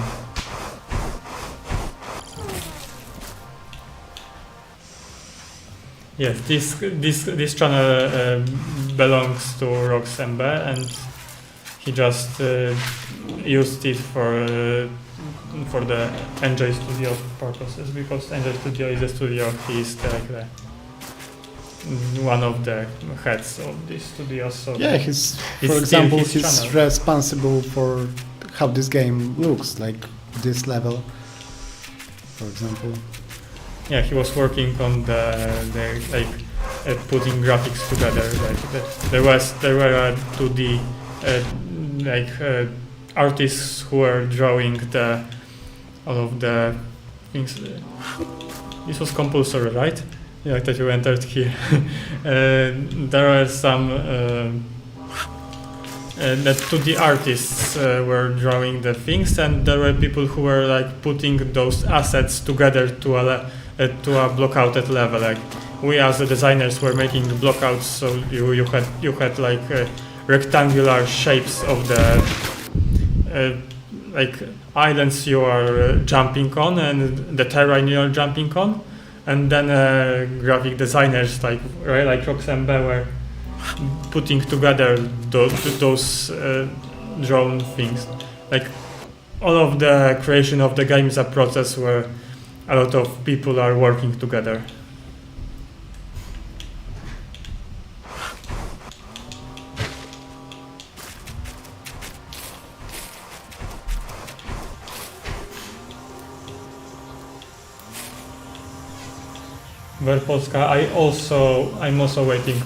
Speaker 1: Yes, this channel belongs to Roxembe, and he just used it for the Enjoy Studio purposes, because Enjoy Studio is a studio. He's the one of the heads of this studio. So
Speaker 2: Yeah, for example, he's responsible for how this game looks, like this level, for example.
Speaker 1: Yeah, he was working on the like putting graphics together. Like there were 2D artists who were drawing all of the things. This was compulsory, right? Yeah, that you entered here. There were some the 2D artists were drawing the things, and there were people who were like putting those assets together to a block-outed level. Like we as the designers were making blockouts, so you had like rectangular shapes of the like islands you are jumping on and the terrain you are jumping on, and then graphic designers like Roxembe were putting together those drawn things. Like all of the creation of the game is a process where a lot of people are working together. Polska, I'm also waiting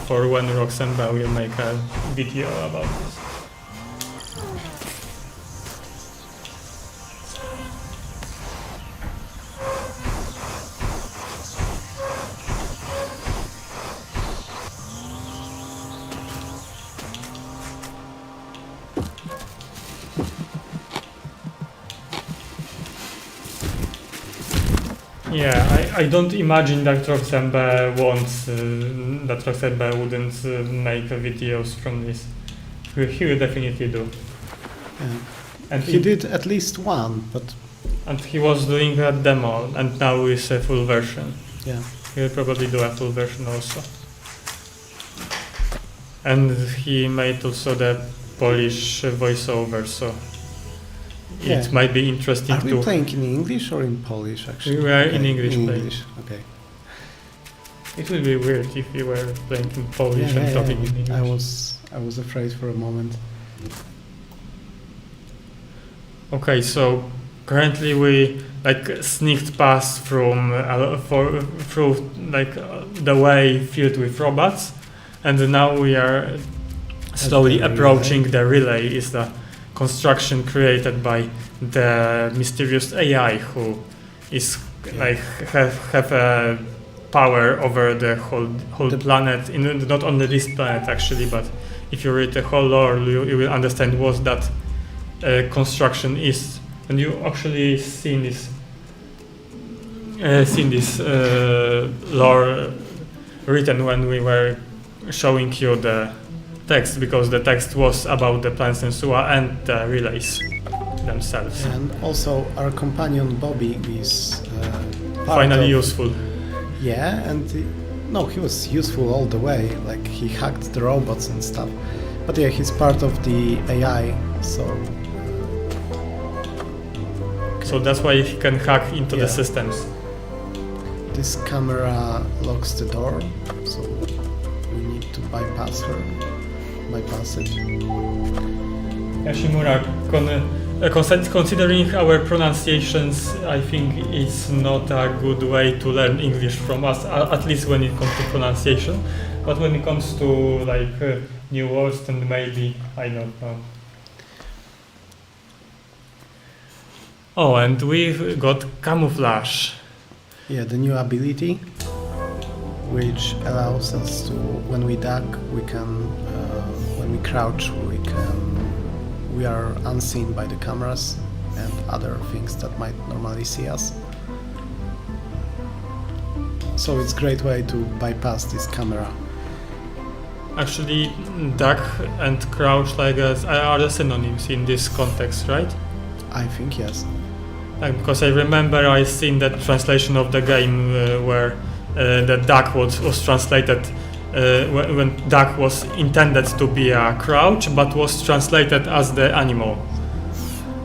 Speaker 1: for when Roxanne will make a video about this. Yeah, I don't imagine that Roxanne wants, that Roxanne wouldn't make videos from this. He will definitely do.
Speaker 2: Yeah.
Speaker 1: And
Speaker 2: He did at least one, but
Speaker 1: And he was doing a demo, and now is a full version.
Speaker 2: yeah.
Speaker 1: He will probably do a full version also. And he made also the Polish voiceover, so
Speaker 2: Yeah.
Speaker 1: it might be interesting
Speaker 2: Are we
Speaker 1: to.
Speaker 2: playing in English or in Polish, actually?
Speaker 1: We were in
Speaker 2: Okay,
Speaker 1: English
Speaker 2: in
Speaker 1: playing.
Speaker 2: English. Okay.
Speaker 1: It would be weird if we were playing in Polish and talking in English.
Speaker 2: I was afraid for a moment.
Speaker 1: Okay, so currently we like sneaked past from through the way filled with robots, and now we are slowly
Speaker 2: the
Speaker 1: approaching the relay. Is the construction created by the mysterious AI who is like have a power over the whole planet, in not only this planet actually, but if you read the whole lore, you will understand what that construction is, and you actually seen this lore written when we were showing you the text, because the text was about the plants and SUA and the relays themselves.
Speaker 2: And also, our companion Bobby is part
Speaker 1: Finally
Speaker 2: of-
Speaker 1: useful.
Speaker 2: Yeah, and no, he was useful all the way. Like he hacked the robots and stuff. But yeah, he's part of the AI, so
Speaker 1: So that's why he can hack into
Speaker 2: Yeah.
Speaker 1: the systems.
Speaker 2: this camera locks the door, so we need to bypass it.
Speaker 1: Yashimura, considering our pronunciations, I think it's not a good way to learn English from us, at least when it comes to pronunciation. But when it comes to new words, then maybe, I don't know. Oh, and we've got camouflage.
Speaker 2: Yeah, the new ability, which allows us to, when we duck, we can, when we crouch, we are unseen by the cameras and other things that might normally see us. So it's a great way to bypass this camera.
Speaker 1: Actually, duck and crouch are the synonyms in this context, right?
Speaker 2: I think yes.
Speaker 1: Because I remember I seen that translation of the game where the duck was translated when duck was intended to be a crouch, but was translated as the animal,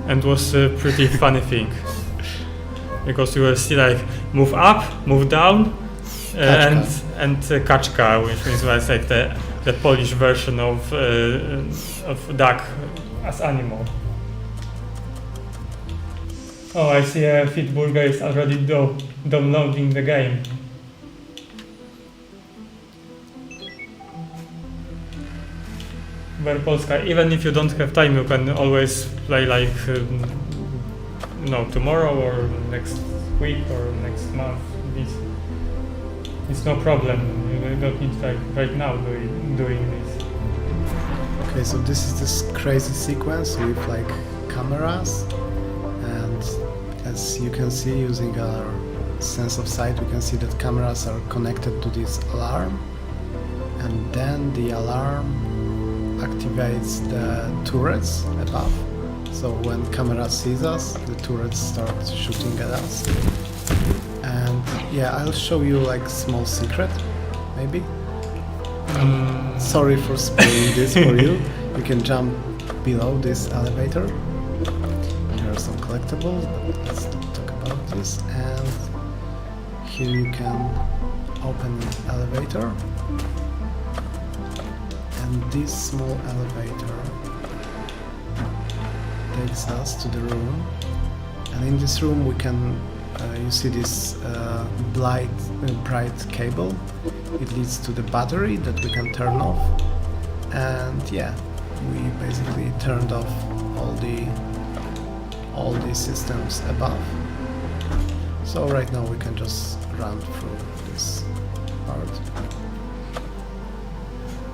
Speaker 1: and was a pretty funny thing, because you will see like move up, move down, and kaczka, which means like the Polish version of duck as animal. Oh, I see Fitburger is already downloading the game. Polska, even if you don't have time, you can always play tomorrow or next week or next month. It's no problem. You don't need right now doing this.
Speaker 2: Okay, so this is this crazy sequence with like cameras, and as you can see, using our sense of sight, we can see that cameras are connected to this alarm, and then the alarm activates the turrets above. So when camera sees us, the turrets start shooting at us. And yeah, I'll show you like small secret, maybe. Sorry for spoiling this for you. You can jump below this elevator. collectibles, but let's not talk about this. And here you can open an elevator, and this small elevator takes us to the room, and in this room we can you see this bright cable. It leads to the battery that we can turn off, and yeah, we basically turned off all the systems above. So right now we can just run through this part.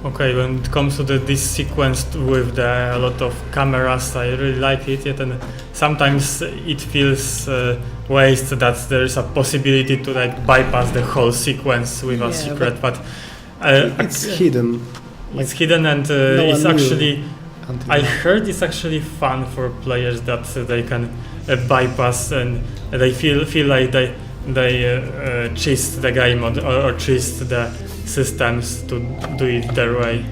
Speaker 1: Okay, when it comes to this sequence with a lot of cameras, I really like it. Yet, and sometimes it feels waste that there is a possibility to like bypass the whole sequence with a secret, but
Speaker 2: it's hidden.
Speaker 1: It's hidden, and
Speaker 2: no
Speaker 1: it's
Speaker 2: one knew
Speaker 1: actually.
Speaker 2: until
Speaker 1: I
Speaker 2: now.
Speaker 1: heard it's actually fun for players that they can bypass, and they feel like they cheat the game or cheat the systems to do it their way.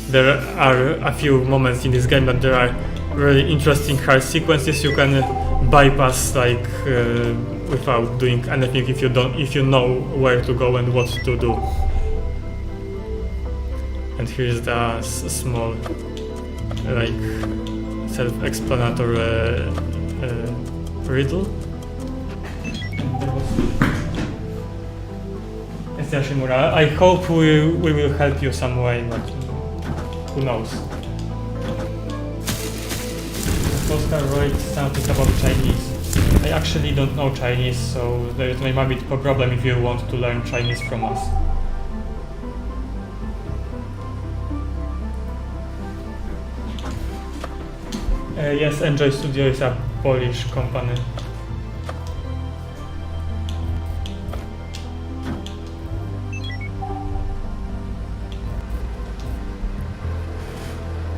Speaker 1: There are a few moments in this game that there are really interesting hard sequences you can bypass like without doing anything if you know where to go and what to do. And here's the small like self-explanatory riddle. It's Yashimura. I hope we will help you some way, but who knows? Oscar wrote something about Chinese. I actually don't know Chinese, so there might be a problem if you want to learn Chinese from us. Yes, Enjoy Studio is a Polish company.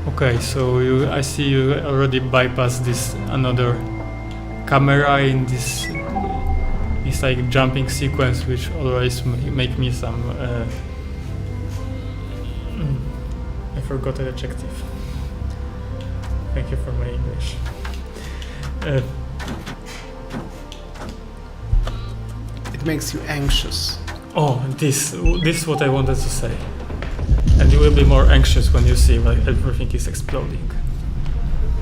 Speaker 1: Okay, so I see you already bypassed this another camera in this like jumping sequence, which always make me some I forgot the adjective. Thank you for my English.
Speaker 2: It makes you anxious.
Speaker 1: Oh, this is what I wanted to say. And you will be more anxious when you see like everything is exploding.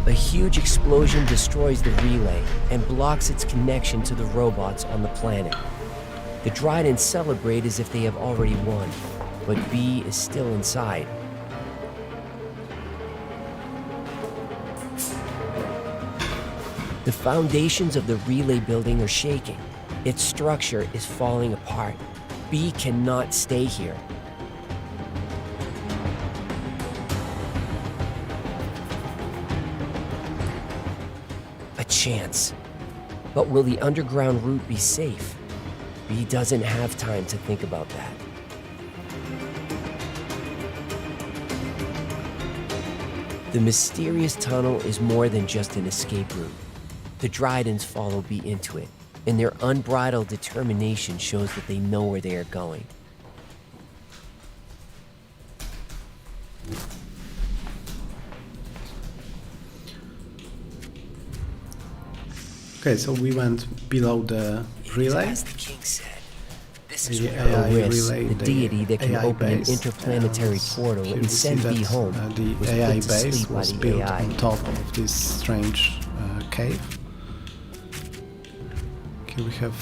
Speaker 3: A huge explosion destroys the relay and blocks its connection to the robots on the planet. The Dryden celebrate as if they have already won, but B is still inside. The foundations of the relay building are shaking. Its structure is falling apart. B cannot stay here. A chance. But will the underground route be safe? B doesn't have time to think about that. The mysterious tunnel is more than just an escape route. The Drydens follow B into it, and their unbridled determination shows that they know where they are going.
Speaker 2: Okay, so we went below the relay.
Speaker 3: As the king said, this is
Speaker 2: The
Speaker 3: where
Speaker 2: AI
Speaker 3: Oris,
Speaker 2: relay,
Speaker 3: the deity that can
Speaker 2: AI
Speaker 3: open an
Speaker 2: base,
Speaker 3: interplanetary
Speaker 2: and
Speaker 3: portal
Speaker 2: here
Speaker 3: and
Speaker 2: we see
Speaker 3: send B
Speaker 2: that,
Speaker 3: home,
Speaker 2: the
Speaker 3: was
Speaker 2: AI
Speaker 3: put to
Speaker 2: base
Speaker 3: sleep by
Speaker 2: was
Speaker 3: the
Speaker 2: built
Speaker 3: AI.
Speaker 2: on top of this strange cave. Okay, we have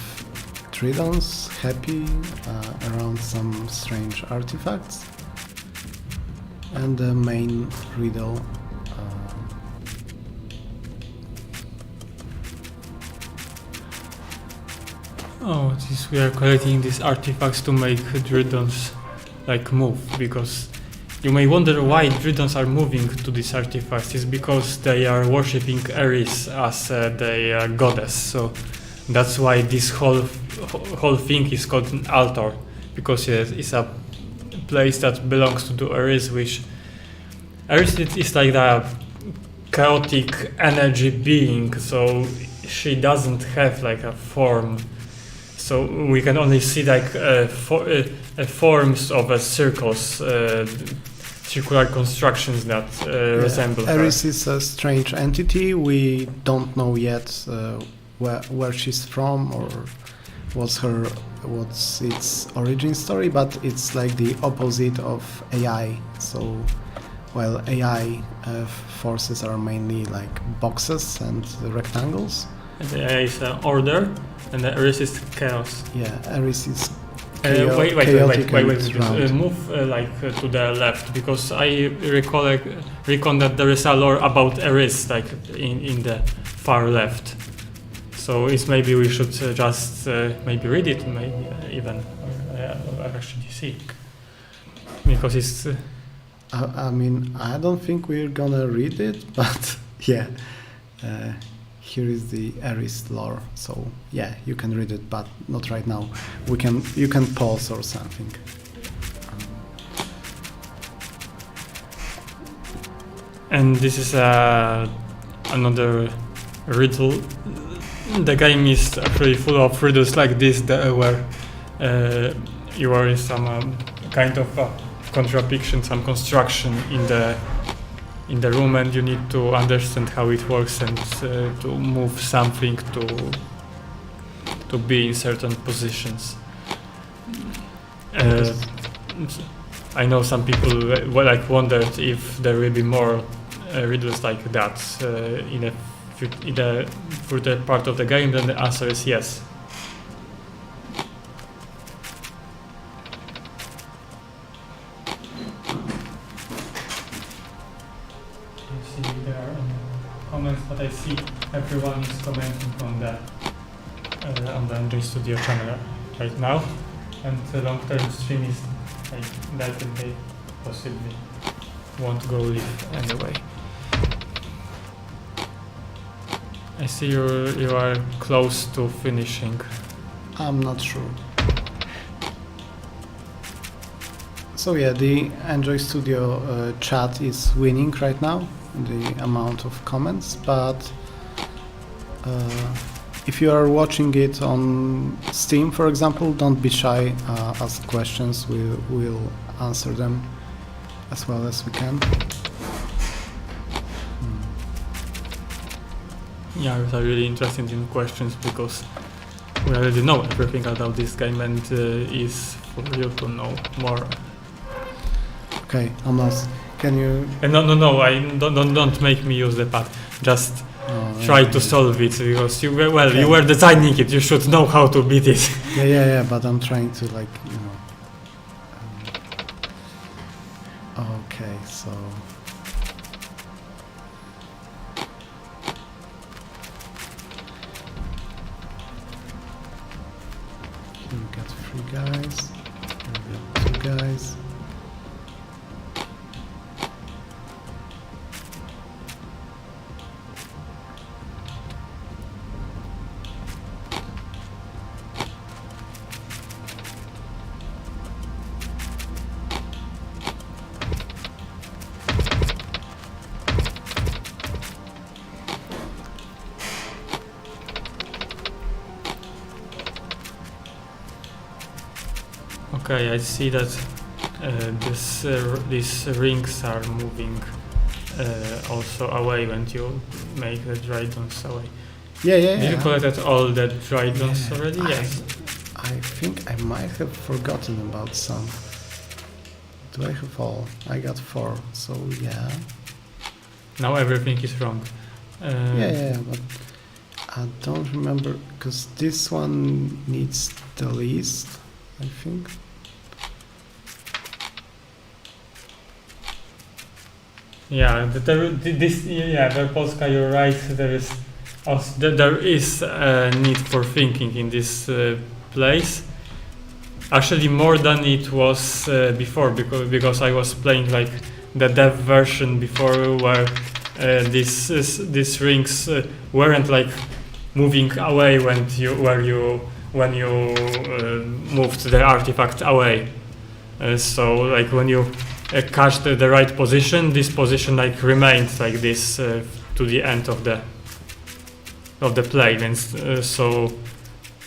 Speaker 2: Tridons happy around some strange artifacts, and the main riddle.
Speaker 1: Oh, we are collecting these artifacts to make Dridons like move, because you may wonder why Dridons are moving to these artifacts. It's because they are worshipping Eris as their goddess. So that's why this whole thing is called an altar, because it's a place that belongs to Eris, which Eris is like the chaotic energy being. So she doesn't have like a form. So we can only see like forms of circles circular constructions that resemble her.
Speaker 2: Eris is a strange entity. We don't know yet where she's from or what's its origin story, but it's like the opposite of AI. So while AI forces are mainly like boxes and rectangles.
Speaker 1: And the AI is order, and the Eris is chaos.
Speaker 2: Yeah, Eris is
Speaker 1: Wait,
Speaker 2: chaotic and round.
Speaker 1: move to the left, because I recall that there is a lore about Eris like in the far left. So it's maybe we should just maybe read it, maybe even actually see, because it's.
Speaker 2: I mean, I don't think we're gonna read it, but yeah, here is the Eris lore. So yeah, you can read it, but not right now. You can pause or something.
Speaker 1: And this is another riddle. The game is actually full of riddles like this, where you are in some kind of contradiction, some construction in the room, and you need to understand how it works and to move something to be in certain positions. I know some people wondered if there will be more riddles like that in the further part of the game. Then the answer is yes. But I see everyone is commenting on the Enjoy Studio channel right now, and the long-term stream is like that, and they possibly won't go live anyway. I see you are close to finishing.
Speaker 2: I'm not sure. So yeah, the Enjoy Studio chat is winning right now, the amount of comments, but if you are watching it on Steam, for example, don't be shy, ask questions, we'll answer them as well as we can.
Speaker 1: Yeah, I was really interested in questions, because we already know everything about this game, and is for you to know more.
Speaker 2: Okay, Amos, can you...
Speaker 1: No, I don't make me use the pad. Just try to solve it, because you were designing it. You should know how to beat it.
Speaker 2: Yeah. But I'm trying to okay, so. We got 3 guys. We got 2 guys.
Speaker 1: Okay, I see that these rings are moving also away when you make the Dridons away.
Speaker 2: Yeah.
Speaker 1: Did you collect all the Dridons already? Yes.
Speaker 2: I think I might have forgotten about some. Do I have all? I got 4, so yeah.
Speaker 1: Now everything is wrong.
Speaker 2: Yeah, but I don't remember, because this one needs the least, I think.
Speaker 1: Yeah, the Polska, you're right. There is a need for thinking in this place. Actually, more than it was before, because I was playing like the dev version before, where these rings weren't like moving away when you moved the artifact away. So like when you catch the right position, this position like remained like this to the end of the plane, and so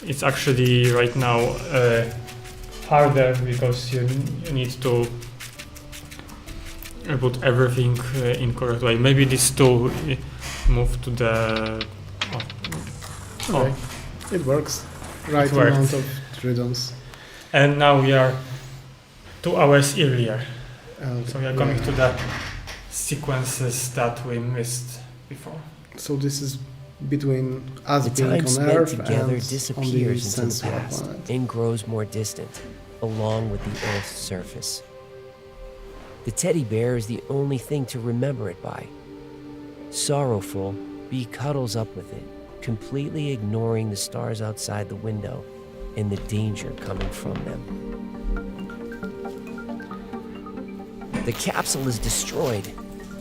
Speaker 1: it's actually right now harder, because you need to put everything in correct way. Maybe this tool move to the.
Speaker 2: Okay. It works. Right
Speaker 1: worked.
Speaker 2: amount of riddles.
Speaker 1: And now we are 2 hours earlier. So we are coming
Speaker 2: Yeah.
Speaker 1: to the sequences that we missed before.
Speaker 2: So this is between us
Speaker 3: The
Speaker 2: being
Speaker 3: time
Speaker 2: on
Speaker 3: spent
Speaker 2: Earth
Speaker 3: together
Speaker 2: and on the
Speaker 3: disappears into the
Speaker 2: Sensua
Speaker 3: past
Speaker 2: planet.
Speaker 3: and grows more distant, along with the Earth's surface. The teddy bear is the only thing to remember it by. Sorrowful, Bee cuddles up with it, completely ignoring the stars outside the window and the danger coming from them. The capsule is destroyed.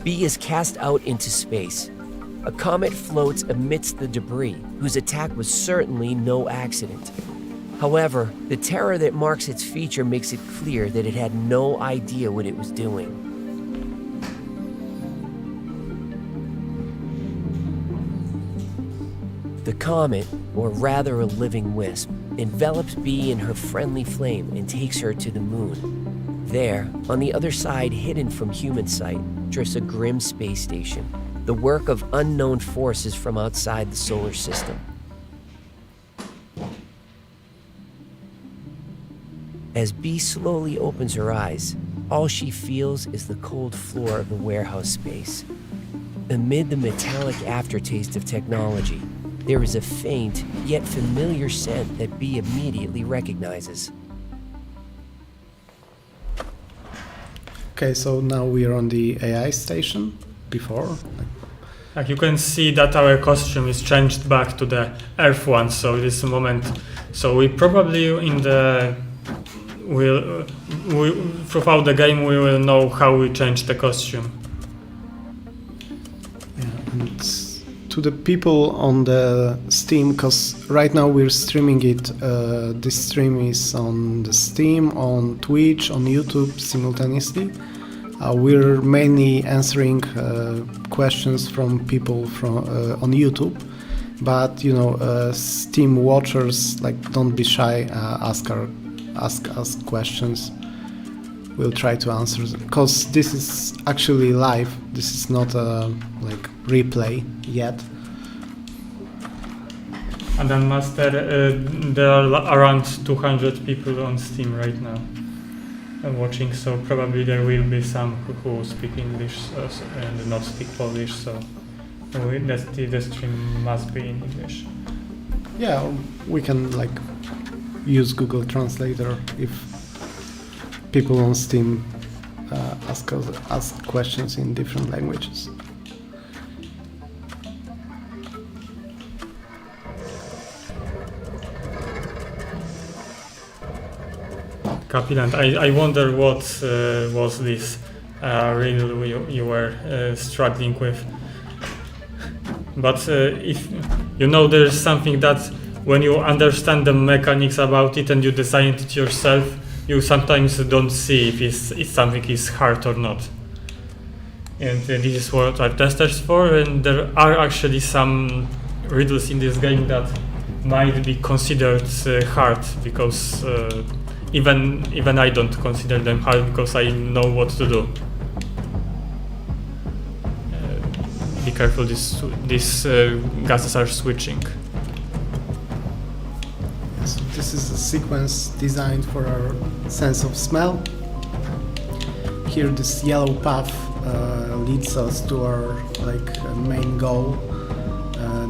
Speaker 3: Bee is cast out into space. A comet floats amidst the debris, whose attack was certainly no accident. However, the terror that marks its feature makes it clear that it had no idea what it was doing. The comet, or rather a living wisp, envelops Bee in her friendly flame and takes her to the moon. There, on the other side, hidden from human sight, drifts a grim space station, the work of unknown forces from outside the solar system. As Bee slowly opens her eyes, all she feels is the cold floor of the warehouse space. Amid the metallic aftertaste of technology, there is a faint yet familiar scent that Bee immediately recognizes.
Speaker 2: Okay, so now we are on the AI station. Before,
Speaker 1: Like you can see that our costume is changed back to the Earth one. So this moment, so we probably in the will we throughout the game we will know how we changed the costume.
Speaker 2: yeah, and to the people on the Steam, because right now we're streaming it. This stream is on the Steam, on Twitch, on YouTube simultaneously. We're mainly answering questions from people from on YouTube, but you know, Steam watchers, like, don't be shy. Ask us questions. We'll try to answer them, because this is actually live. This is not a like replay yet.
Speaker 1: And then Master, there are around 200 people on Steam right now watching, so probably there will be some who speak English and not speak Polish, so the stream must be in English.
Speaker 2: Yeah, or we can like use Google Translator if people on Steam ask questions in different languages.
Speaker 1: Capiland, I wonder what was this riddle you were struggling with. But if you know, there's something that when you understand the mechanics about it and you design it yourself, you sometimes don't see if something is hard or not. And this is what our testers for, and there are actually some riddles in this game that might be considered hard, because even I don't consider them hard because I know what to do. Be careful, these gases are switching.
Speaker 2: So this is a sequence designed for our sense of smell. Here, this yellow path leads us to our main goal,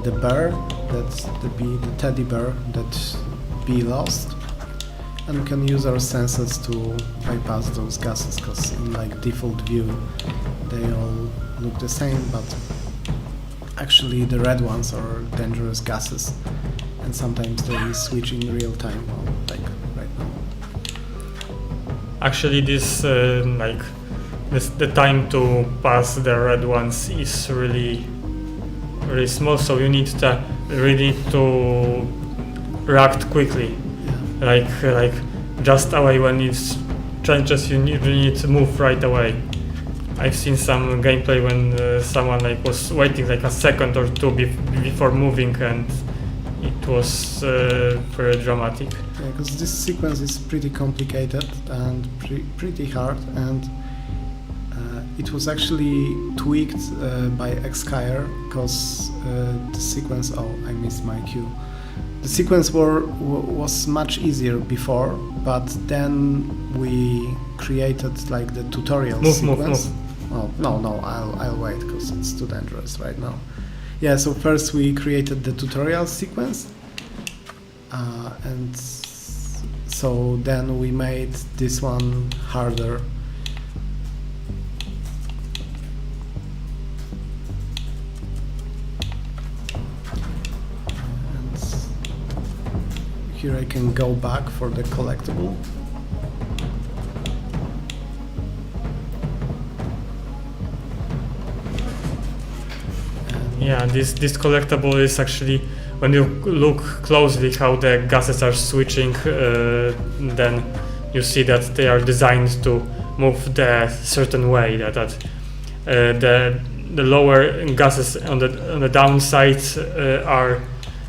Speaker 2: the bear, that's the teddy bear that Bee lost. And we can use our senses to bypass those gases, because in default view they all look the same, but actually the red ones are dangerous gases, and sometimes they switch in real time, like right now.
Speaker 1: Actually, the time to pass the red ones is really small, so you need to react quickly. Like just away when it changes, you need to move right away. I've seen some gameplay when someone was waiting a second or two before moving, and it was very dramatic.
Speaker 2: Yeah, because this sequence is pretty complicated and pretty hard, and it was actually tweaked by Xkyer because the sequence. Oh, I missed my cue. The sequence was much easier before, but then we created like the tutorial sequence. Oh no, I'll wait because it's too dangerous right now. Yeah, so first we created the tutorial sequence, and so then we made this one harder. And here I can go back for the collectible.
Speaker 1: Yeah, this collectible is actually, when you look closely how the gases are switching, then you see that they are designed to move the certain way. That the lower gases on the downside are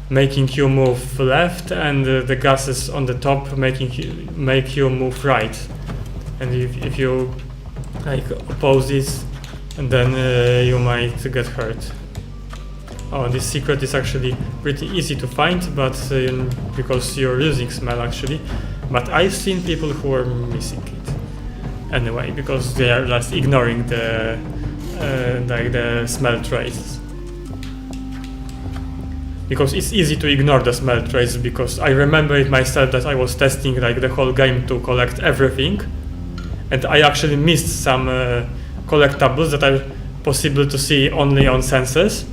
Speaker 1: making you move left, and the gases on the top make you move right. And if you like oppose this, and then you might get hurt. Oh, this secret is actually pretty easy to find, but because you're using smell actually. But I've seen people who are missing it anyway, because they are just ignoring the like the smell traces. Because it's easy to ignore the smell traces, because I remember it myself that I was testing like the whole game to collect everything, and I actually missed some collectibles that are possible to see only on senses.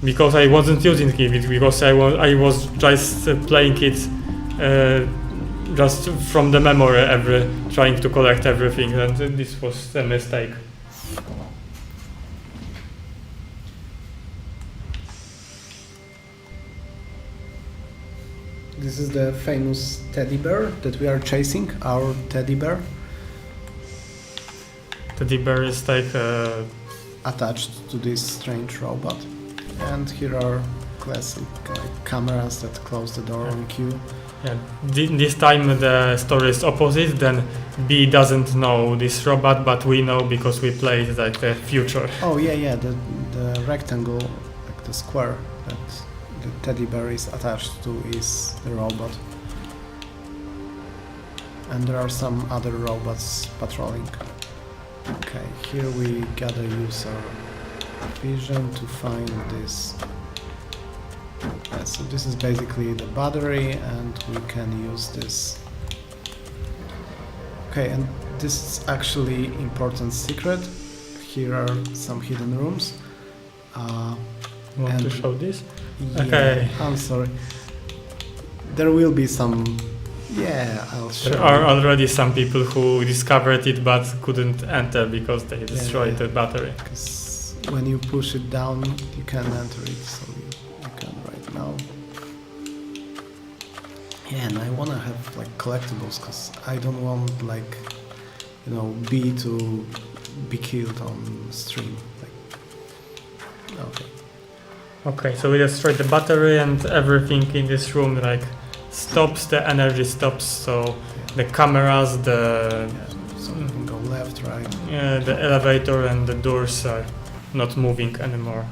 Speaker 1: Because I wasn't using it, because I was just playing it just from the memory, trying to collect everything, and this was a mistake.
Speaker 2: This is the famous teddy bear that we are chasing, our teddy bear.
Speaker 1: Teddy bear is like
Speaker 2: attached to this strange robot. And here are classic cameras that close the door on cue.
Speaker 1: Yeah, this time the story is opposite. Then B doesn't know this robot, but we know because we played like the future.
Speaker 2: Oh yeah, the rectangle, like the square that the teddy bear is attached to is the robot. And there are some other robots patrolling. Okay, here we gotta use our vision to find this. Yeah, so this is basically the battery, and we can use this. Okay, and this is actually important secret. Here are some hidden rooms.
Speaker 1: Want to show this?
Speaker 2: Yeah,
Speaker 1: Okay.
Speaker 2: I'm sorry. There will be some. Yeah, I'll show.
Speaker 1: There are already some people who discovered it but couldn't enter because they destroyed the battery.
Speaker 2: Because when you push it down, you can enter it, so you can right now. Yeah, and I wanna have like collectibles, because I don't want like, you know, B to be killed on stream. Like, okay.
Speaker 1: Okay, so we destroyed the battery, and everything in this room like stops, the energy stops, so the cameras,
Speaker 2: So we can go left, right.
Speaker 1: the elevator and the doors are not moving anymore.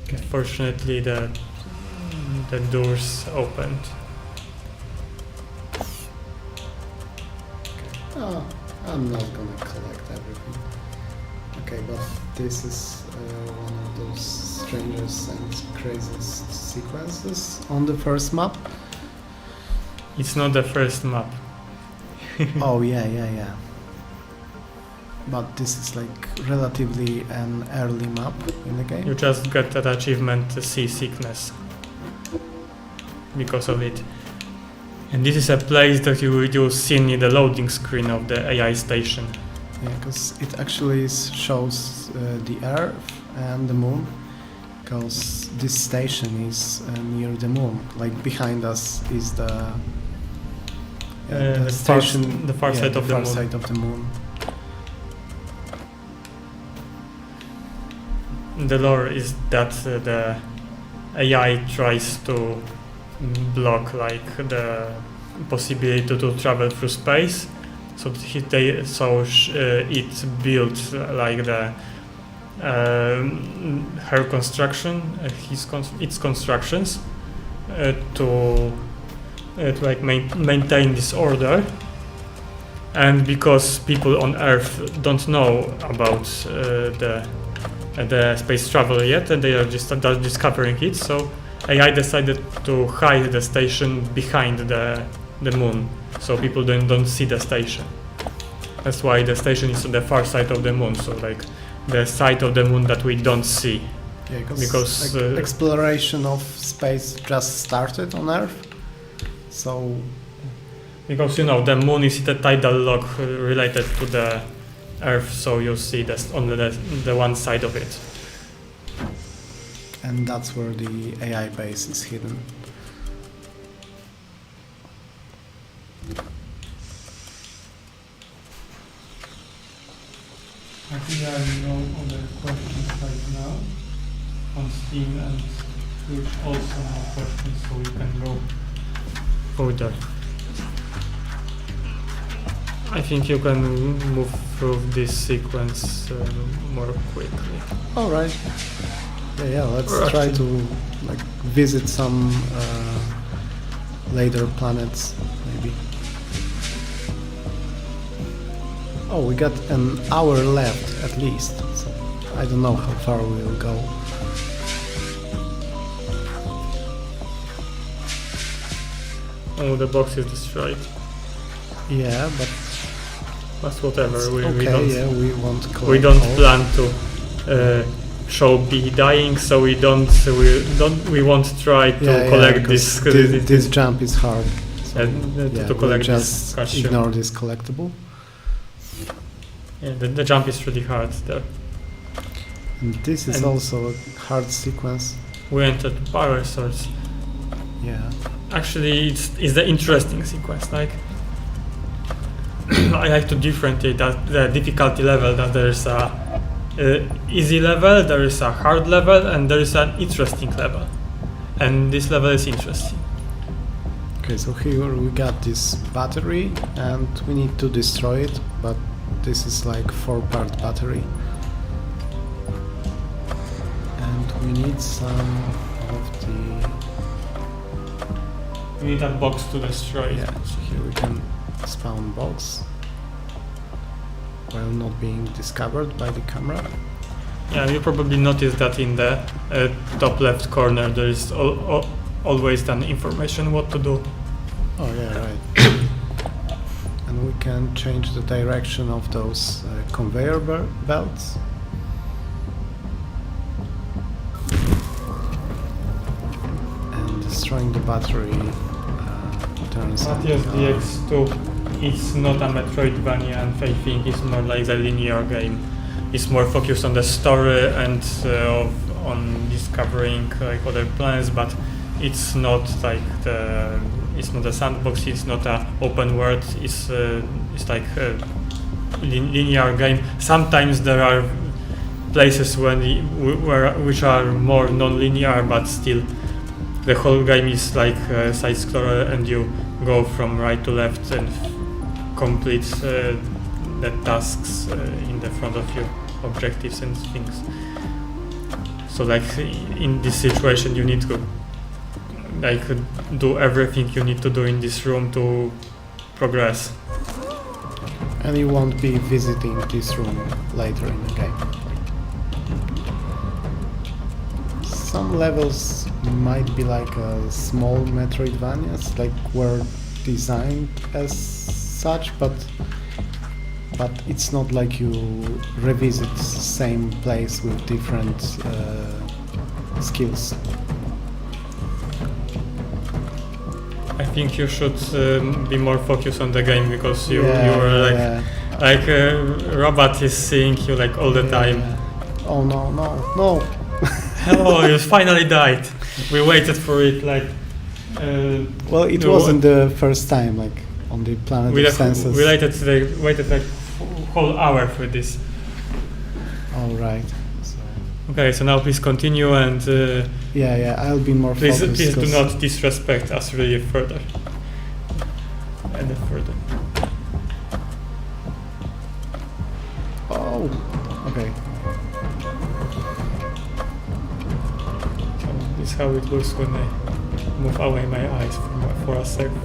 Speaker 2: Okay.
Speaker 1: Fortunately, the doors opened.
Speaker 2: Oh, I'm not gonna collect everything. Okay, but this is one of those strangest and craziest sequences on the first map.
Speaker 1: It's not the first map.
Speaker 2: Oh yeah. But this is like relatively an early map in the game.
Speaker 1: You just get that achievement, seasickness, because of it. And this is a place that you see in the loading screen of the AI station.
Speaker 2: Yeah, because it actually shows the Earth and the Moon, because this station is near the Moon. Like behind us is the station,
Speaker 1: the far side of the moon.
Speaker 2: side of the Moon.
Speaker 1: The lore is that the AI tries to block like the possibility to travel through space, So it built like the her construction, its constructions to like maintain this order. And because people on Earth don't know about the space travel yet, and they are just discovering it, so AI decided to hide the station behind the moon, so people don't see the station. That's why the station is on the far side of the moon, so like the side of the moon that we don't see.
Speaker 2: Yeah,
Speaker 1: Because,
Speaker 2: exploration of space just started on Earth, so
Speaker 1: Because the moon is the tidal lock related to the Earth, so you see that's only the one side of it.
Speaker 2: and that's where the AI base is hidden.
Speaker 1: I think there are no other questions right now on Steam and Twitch also no questions, so we can go further. I think you can move through this sequence more quickly.
Speaker 2: All right. Yeah. Let's
Speaker 1: Or
Speaker 2: try
Speaker 1: actually-
Speaker 2: to like visit some later planets, maybe. Oh, we got an hour left at least. So I don't know how far we'll go.
Speaker 1: Oh, the box is destroyed.
Speaker 2: Yeah, but
Speaker 1: But whatever,
Speaker 2: it's
Speaker 1: we
Speaker 2: okay.
Speaker 1: don't.
Speaker 2: Yeah, we won't collect
Speaker 1: We don't
Speaker 2: all.
Speaker 1: plan to show B dying, so we won't try to collect
Speaker 2: because
Speaker 1: this.
Speaker 2: this jump is hard. So,
Speaker 1: to
Speaker 2: we'll
Speaker 1: collect this
Speaker 2: just
Speaker 1: question.
Speaker 2: ignore this collectible.
Speaker 1: Yeah, the jump is really hard there.
Speaker 2: And this is
Speaker 1: And-
Speaker 2: also a hard sequence.
Speaker 1: We entered power source.
Speaker 2: Yeah.
Speaker 1: Actually, it's the interesting sequence. Like I like to differentiate that the difficulty level. That there is a easy level, there is a hard level, and there is an interesting level. And this level is interesting.
Speaker 2: Okay, so here we got this battery and we need to destroy it, but this is like 4-part battery. And we need some of the...
Speaker 1: We need a box to destroy.
Speaker 2: Yeah, so here we can spawn box while not being discovered by the camera.
Speaker 1: Yeah, you probably noticed that in the top left corner there is always an information what to do.
Speaker 2: Oh yeah, right. And we can change the direction of those conveyor belts. And destroying the battery turns on.
Speaker 1: Matthias DX2, it's not a Metroidvania, and I think it's more like a linear game. It's more focused on the story and on discovering like other planets, but it's not like it's not a sandbox. It's not a open world. It's like a linear game. Sometimes there are places which are more non-linear, but still the whole game is like a side scroller, and you go from right to left and complete the tasks in the front of you, objectives and things. So like in this situation you need to like do everything you need to do in this room to progress.
Speaker 2: And you won't be visiting this room later in the game. Some levels might be like a small Metroidvanias, like were designed as such, but it's not like you revisit the same place with different skills.
Speaker 1: I think you should be more focused on the game, because you
Speaker 2: Yeah,
Speaker 1: were like
Speaker 2: yeah.
Speaker 1: like a robot is seeing you like all the time.
Speaker 2: Yeah. Oh no.
Speaker 1: Oh, you finally died. We waited for it like
Speaker 2: Well, it
Speaker 1: No,
Speaker 2: wasn't the first time, like on the Planet
Speaker 1: we
Speaker 2: of Senses.
Speaker 1: waited like whole hour for this.
Speaker 2: All right. So,
Speaker 1: Okay, so now please continue, and
Speaker 2: yeah, I'll be more
Speaker 1: please
Speaker 2: focused.
Speaker 1: do
Speaker 2: 'cause-
Speaker 1: not disrespect us really further. And further. how it looks when I move away my eyes for a second.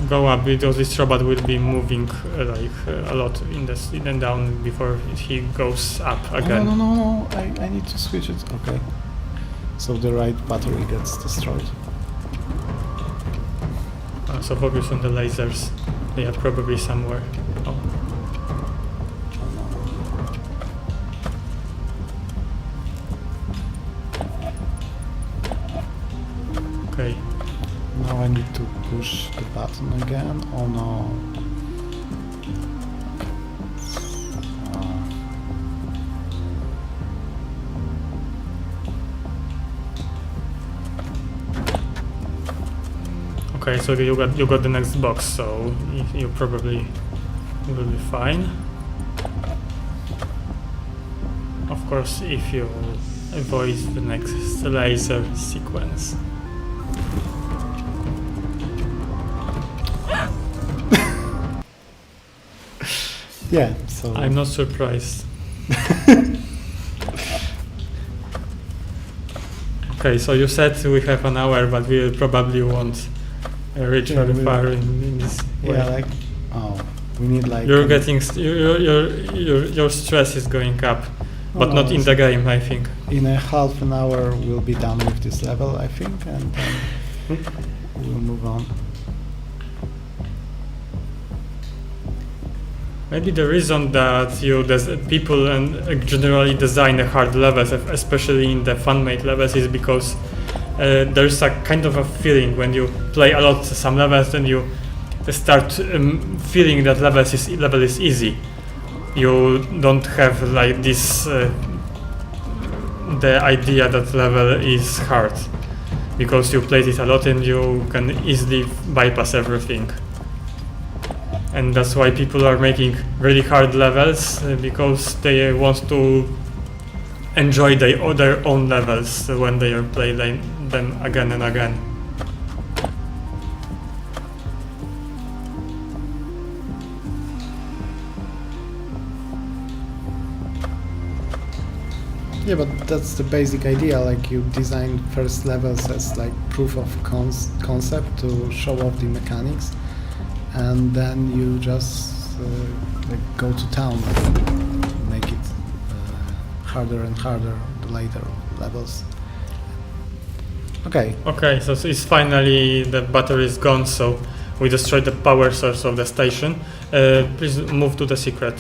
Speaker 1: Go up because this robot will be moving a lot in and down before he goes up
Speaker 2: Oh,
Speaker 1: again.
Speaker 2: no. I need to switch it. Okay. So the right battery gets destroyed.
Speaker 1: So focus on the lasers. They are probably somewhere. Oh. Okay.
Speaker 2: Now I need to push the button again. Oh no.
Speaker 1: Okay, so you got the next box, so you probably will be fine. Of course, if you avoid the next laser sequence.
Speaker 2: Yeah, so
Speaker 1: I'm not surprised. Okay, so you said we have an hour, but we probably won't reach
Speaker 2: Yeah,
Speaker 1: very
Speaker 2: we-
Speaker 1: far in this way.
Speaker 2: yeah, like we need like
Speaker 1: You're getting your stress is going up, but
Speaker 2: Oh,
Speaker 1: not in the game, I think.
Speaker 2: in a half an hour we'll be done with this level, I think, and then we'll move on.
Speaker 1: Maybe the reason that people and generally design the hard levels, especially in the fan-made levels, is because there's a kind of a feeling when you play a lot some levels and you start feeling that level is easy. You don't have like this the idea that level is hard because you played it a lot and you can easily bypass everything. And that's why people are making really hard levels because they want to enjoy their own levels when they are playing them again and again.
Speaker 2: Yeah, but that's the basic idea. Like you design first levels as like proof of concept to show off the mechanics, and then you just like go to town and make it harder and harder the later levels. Okay.
Speaker 1: Okay, so it's finally the battery is gone, so we destroyed the power source of the station. Please move to the secret,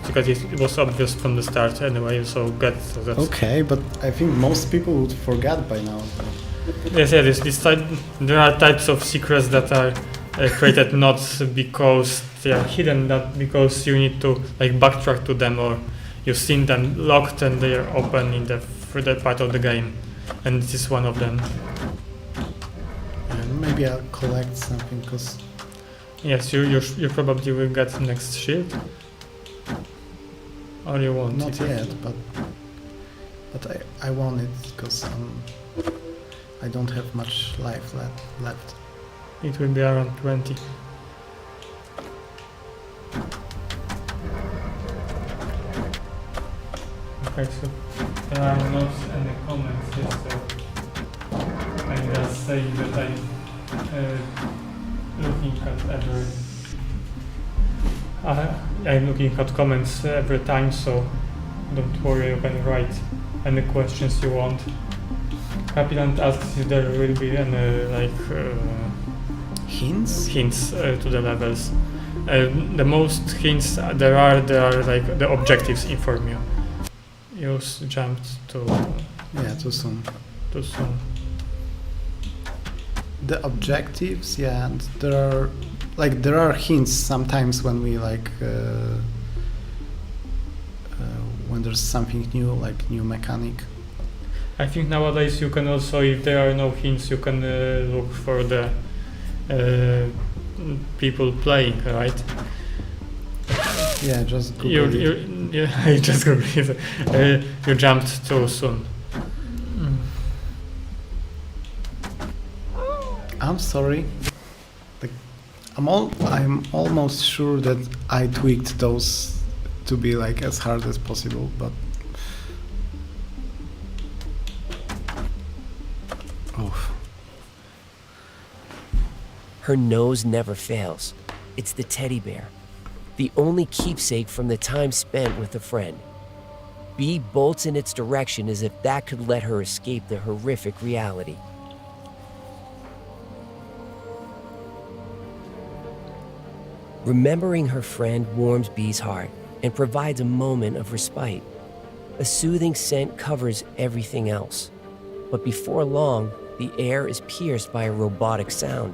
Speaker 1: because it was obvious from the start anyway, so that's...
Speaker 2: Okay, but I think most people would forget by now.
Speaker 1: Yes, there are types of secrets that are created not because they are hidden, but because you need to like backtrack to them, or you've seen them locked and they are open in the further part of the game, and this is one of them.
Speaker 2: And maybe I'll collect something because
Speaker 1: Yes, you probably will get next shield, or you won't.
Speaker 2: not yet, but I want it because I don't have much life left.
Speaker 1: It will be around 20. Okay, so there are not any comments here, so I'm just saying that I'm looking at comments every time, so don't worry, you can write any questions you want. Happyland asks if there will be any
Speaker 2: Hints?
Speaker 1: hints to the levels. The most hints there are like the objectives inform you. You jumped too
Speaker 2: Yeah, too soon.
Speaker 1: soon.
Speaker 2: The objectives, yeah, and there are hints sometimes when we when there's something new, like new mechanic.
Speaker 1: I think nowadays you can also, if there are no hints, you can look for the people playing, right?
Speaker 2: Yeah, just Google it.
Speaker 1: I just Googled it. You jumped too soon.
Speaker 2: I'm sorry. Like, I'm almost sure that I tweaked those to be like as hard as possible, but oh,
Speaker 3: Her nose never fails. It's the teddy bear, the only keepsake from the time spent with a friend. Bee bolts in its direction as if that could let her escape the horrific reality. Remembering her friend warms Bee's heart and provides a moment of respite. A soothing scent covers everything else. But before long, the air is pierced by a robotic sound.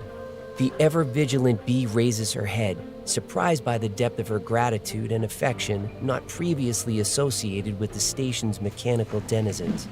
Speaker 3: The ever-vigilant Bee raises her head, surprised by the depth of her gratitude and affection not previously associated with the station's mechanical denizens.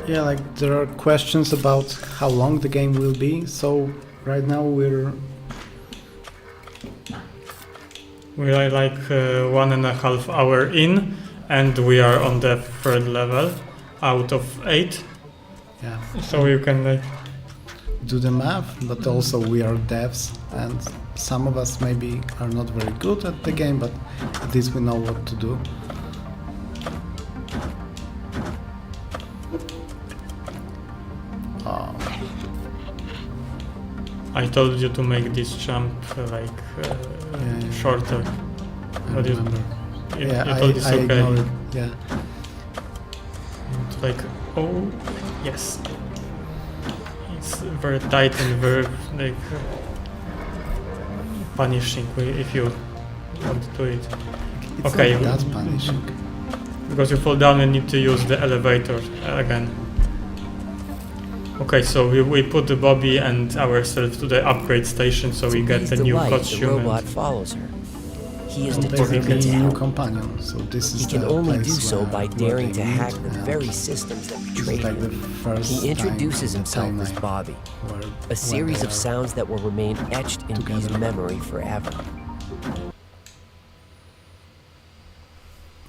Speaker 2: yeah, like there are questions about how long the game will be. So right now we're
Speaker 1: We are like 1.5 hours in, and we are on the 3rd level out of 8.
Speaker 2: yeah
Speaker 1: So you can like
Speaker 2: do the math, but also we are devs, and some of us maybe are not very good at the game, but at least we know what to do.
Speaker 1: I told you to make this jump
Speaker 2: Yeah.
Speaker 1: shorter.
Speaker 2: I
Speaker 1: But you,
Speaker 2: remember.
Speaker 1: you,
Speaker 2: Yeah,
Speaker 1: you told it's
Speaker 2: I
Speaker 1: okay.
Speaker 2: ignored it. Yeah.
Speaker 1: It's like, oh, yes. It's very tight and very like punishing if you want to do it.
Speaker 2: It's
Speaker 1: Okay.
Speaker 2: not that punishing.
Speaker 1: Because you fall down and need to use the elevator again. Okay, so we put the Bobby and ourselves to the upgrade station, so we
Speaker 3: To
Speaker 1: get
Speaker 3: Bee's
Speaker 1: the new
Speaker 3: delight,
Speaker 1: costume.
Speaker 3: the robot
Speaker 1: and-
Speaker 3: follows her. He is
Speaker 2: And
Speaker 3: determined
Speaker 2: basically
Speaker 3: to
Speaker 2: new
Speaker 3: help.
Speaker 2: companion. So this is
Speaker 3: He can
Speaker 2: the
Speaker 3: only
Speaker 2: place
Speaker 3: do so
Speaker 2: where-
Speaker 3: by
Speaker 2: where
Speaker 3: daring
Speaker 2: they
Speaker 3: to
Speaker 2: meet,
Speaker 3: hack the
Speaker 2: and
Speaker 3: very systems that
Speaker 2: this
Speaker 3: betrayed
Speaker 2: is like the
Speaker 3: him.
Speaker 2: first
Speaker 3: He introduces
Speaker 2: time in the
Speaker 3: himself as
Speaker 2: timeline
Speaker 3: Bobby,
Speaker 2: where-
Speaker 3: a
Speaker 2: when
Speaker 3: series
Speaker 2: they
Speaker 3: of
Speaker 2: are-
Speaker 3: sounds that will remain etched in Bee's
Speaker 2: together.
Speaker 3: memory forever.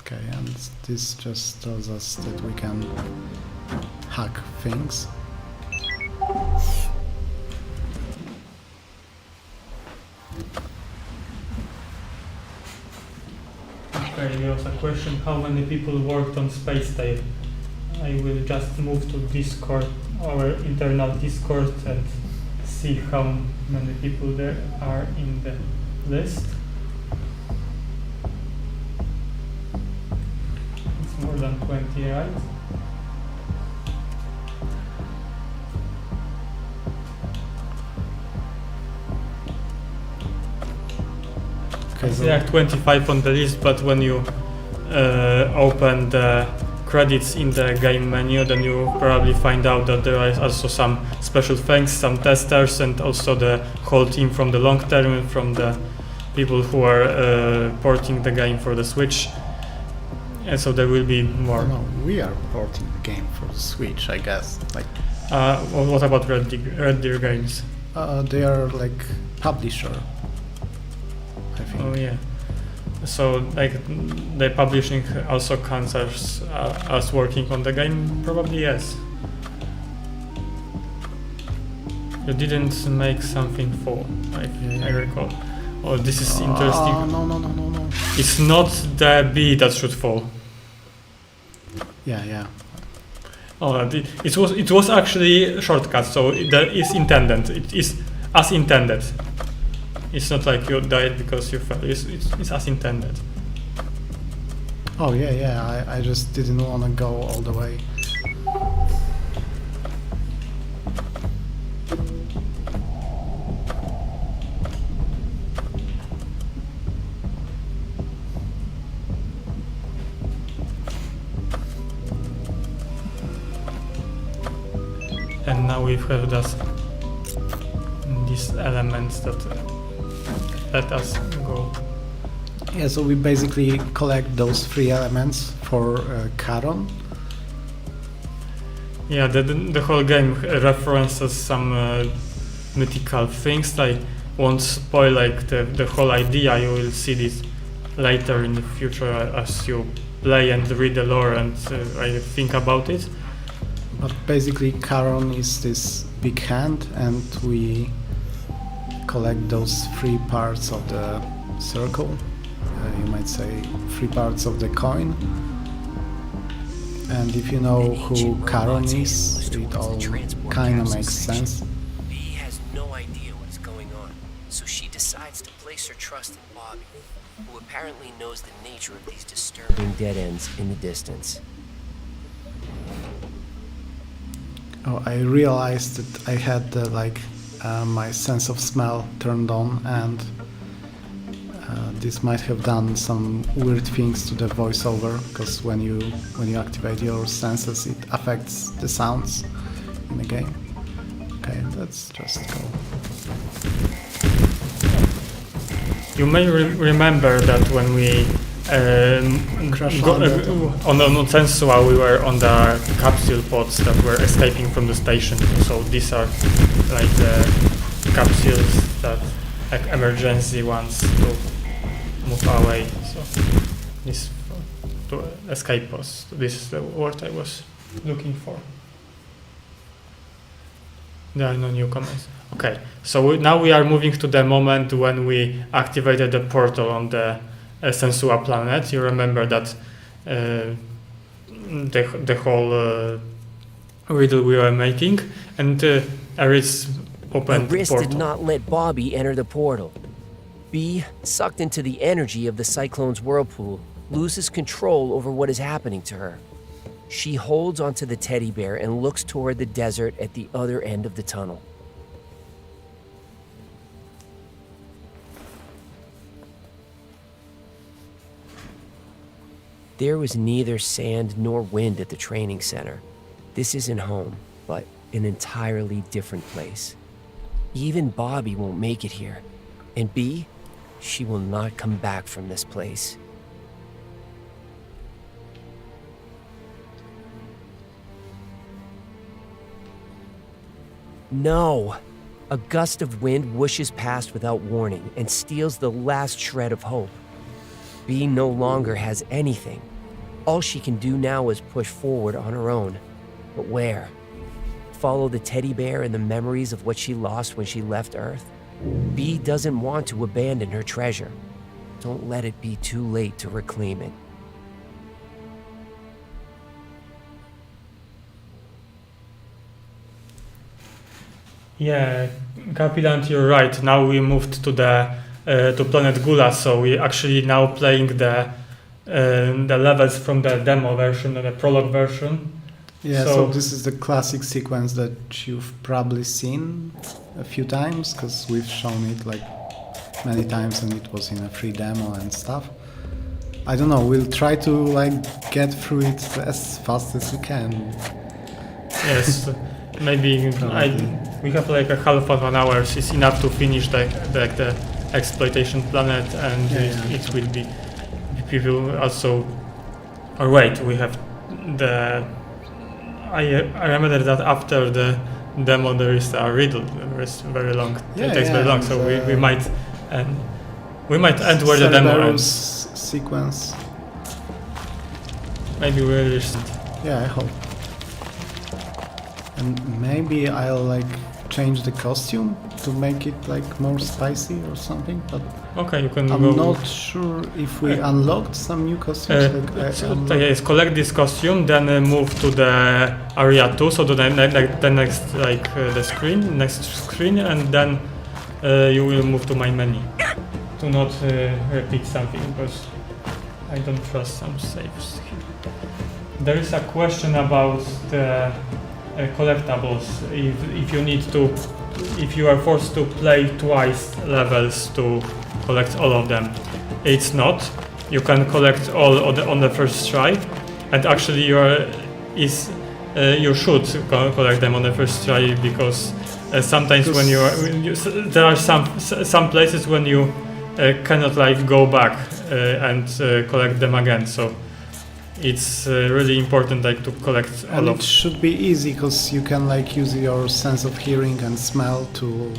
Speaker 2: Okay, and this just tells us that we can hack things.
Speaker 1: Okay, there was a question how many people worked on Space Tale. I will just move to Discord, our internal Discord, and see how many people there are in the list. It's more than 20, right?
Speaker 2: Okay,
Speaker 1: I see like 25 on the list, but when you open the credits in the game menu, then you probably find out that there are also some special thanks, some testers, and also the whole team from the long term and from the people who are porting the game for the Switch. And so there will be more.
Speaker 2: no, we are porting the game for the Switch, I guess. Like,
Speaker 1: What about Red Deer Games?
Speaker 2: they are like publisher, I think.
Speaker 1: Oh yeah. So like the publishing also counts as us working on the game? Probably yes. You didn't make something fall, I recall. Oh, this is interesting.
Speaker 2: Oh, no.
Speaker 1: It's not the bee that should fall.
Speaker 2: Yeah.
Speaker 1: Oh, it was actually a shortcut, so that is intended. It is as intended. It's not like you died because you fell. It's as intended.
Speaker 2: Oh, yeah. I just didn't want to go all the way.
Speaker 1: And now we have these elements that let us go.
Speaker 2: Yeah, so we basically collect those 3 elements for Charon.
Speaker 1: Yeah, the whole game references some mythical things. I won't spoil like the whole idea. You will see this later in the future as you play and read the lore and I think about it.
Speaker 2: But basically, Charon is this big hand, and we collect those 3 parts of the circle. You might say 3 parts of the coin. And if you know who Charon is, it all kind of makes sense.
Speaker 3: Bee has no idea what is going on, so she decides to place her trust in Bobby, who apparently knows the nature of these disturbing dead ends in the distance.
Speaker 2: Oh, I realized that I had my sense of smell turned on, and this might have done some weird things to the voiceover, because when you activate your senses, it affects the sounds in the game. Okay, let's just go.
Speaker 1: You may remember that when we
Speaker 2: Crash landed.
Speaker 1: on Sensua, we were on the capsule pods that were escaping from the station. So these are like the capsules that, like emergency ones to move away. So this to escape pods. This is the word I was looking for. There are no new comments. Okay, so now we are moving to the moment when we activated the portal on the Sensua planet. You remember that the whole riddle we were making, and Aerith opened the
Speaker 3: Aris
Speaker 1: portal.
Speaker 3: did not let Bobby enter the portal. Bee, sucked into the energy of the cyclone's whirlpool, loses control over what is happening to her. She holds onto the teddy bear and looks toward the desert at the other end of the tunnel. There was neither sand nor wind at the training center. This isn't home, but an entirely different place. Even Bobby won't make it here. And Bee, she will not come back from this place. No! A gust of wind whooshes past without warning and steals the last shred of hope. Bee no longer has anything. All she can do now is push forward on her own. But where? Follow the teddy bear and the memories of what she lost when she left Earth? Bee doesn't want to abandon her treasure. Don't let it be too late to reclaim it.
Speaker 1: Yeah, Capilant, you're right. Now we moved to the to Planet Gula, so we actually now playing the levels from the demo version or the prologue version.
Speaker 2: Yeah, so this is the classic sequence that you've probably seen a few times, because we've shown it like many times and it was in a free demo and stuff. I don't know, we'll try to like get through it as fast as we can.
Speaker 1: Yes, maybe we have like a half of an hour is enough to finish the exploitation planet, and it will be people also. Or wait, we have the. I remember that after the demo there is a riddle. There is very long. It takes very long, so we might end where the demo ends.
Speaker 2: Sequence.
Speaker 1: Maybe we'll just.
Speaker 2: Yeah, I hope. And maybe I'll like change the costume to make it like more spicy or something, but
Speaker 1: Okay, you can
Speaker 2: I'm
Speaker 1: go.
Speaker 2: not sure if we unlocked some new costumes.
Speaker 1: Yes, collect this costume, then move to the area 2, so to the next the screen, and then you will move to my menu. Do not repeat something, because I don't trust some saves here. There is a question about the collectibles. If you are forced to play twice levels to collect all of them, it's not. You can collect all on the first try, and actually you should collect them on the first try, because sometimes when there are some places when you cannot like go back and collect them again. So it's really important like to collect
Speaker 2: And
Speaker 1: all
Speaker 2: it
Speaker 1: of.
Speaker 2: should be easy because you can like use your sense of hearing and smell to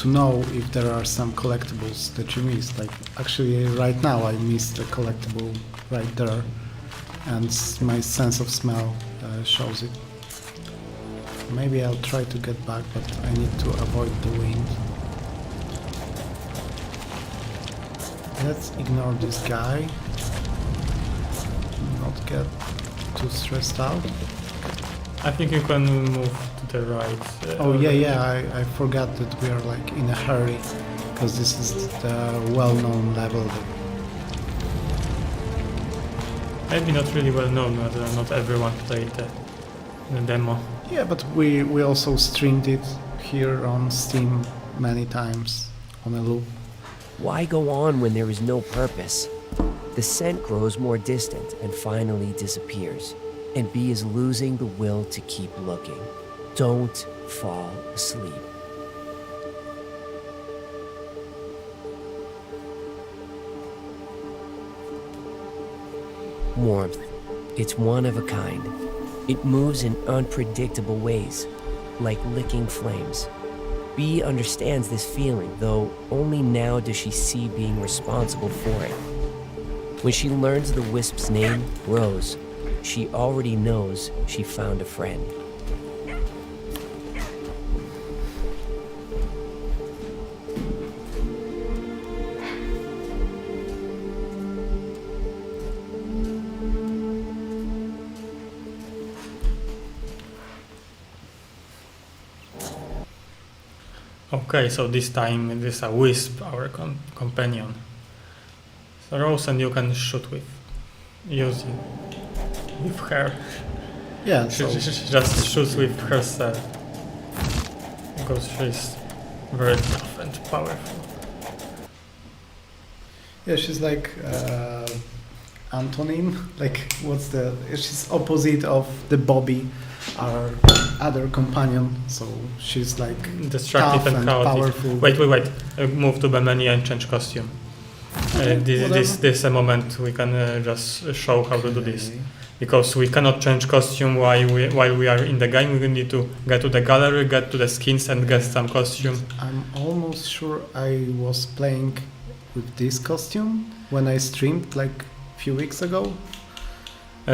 Speaker 2: know if there are some collectibles that you missed. Like actually right now I missed a collectible right there, and my sense of smell shows it. Maybe I'll try to get back, but I need to avoid the wind. Let's ignore this guy. Not get too stressed out.
Speaker 1: I think you can move to the right.
Speaker 2: Oh yeah, I forgot that we are like in a hurry, because this is the well-known level.
Speaker 1: Maybe not really well known, but not everyone played the demo.
Speaker 2: Yeah, but we also streamed it here on Steam many times on a loop.
Speaker 3: Why go on when there is no purpose? The scent grows more distant and finally disappears, and B is losing the will to keep looking. Don't fall asleep. Warmth. It's one of a kind. It moves in unpredictable ways, like licking flames. B understands this feeling, though only now does she see being responsible for it. When she learns the wisp's name, Rose, she already knows she found a friend.
Speaker 1: Okay, so this time it is a wisp, our companion. So Rose, and you can shoot with using with her.
Speaker 2: Yeah,
Speaker 1: She,
Speaker 2: so
Speaker 1: she just shoots with herself because she's very tough and powerful.
Speaker 2: yeah, she's like Antonin. Like what's the? She's opposite of the Bobby, our other companion. So she's like
Speaker 1: Destructive
Speaker 2: tough
Speaker 1: and chaotic.
Speaker 2: powerful.
Speaker 1: Wait. Move to the menu and change costume. This is a moment we can just show how to do this.
Speaker 2: Okay.
Speaker 1: Because we cannot change costume while we are in the game. We need to get to the gallery, get to the skins, and get some costume.
Speaker 2: I'm almost sure I was playing with this costume when I streamed like a few weeks ago.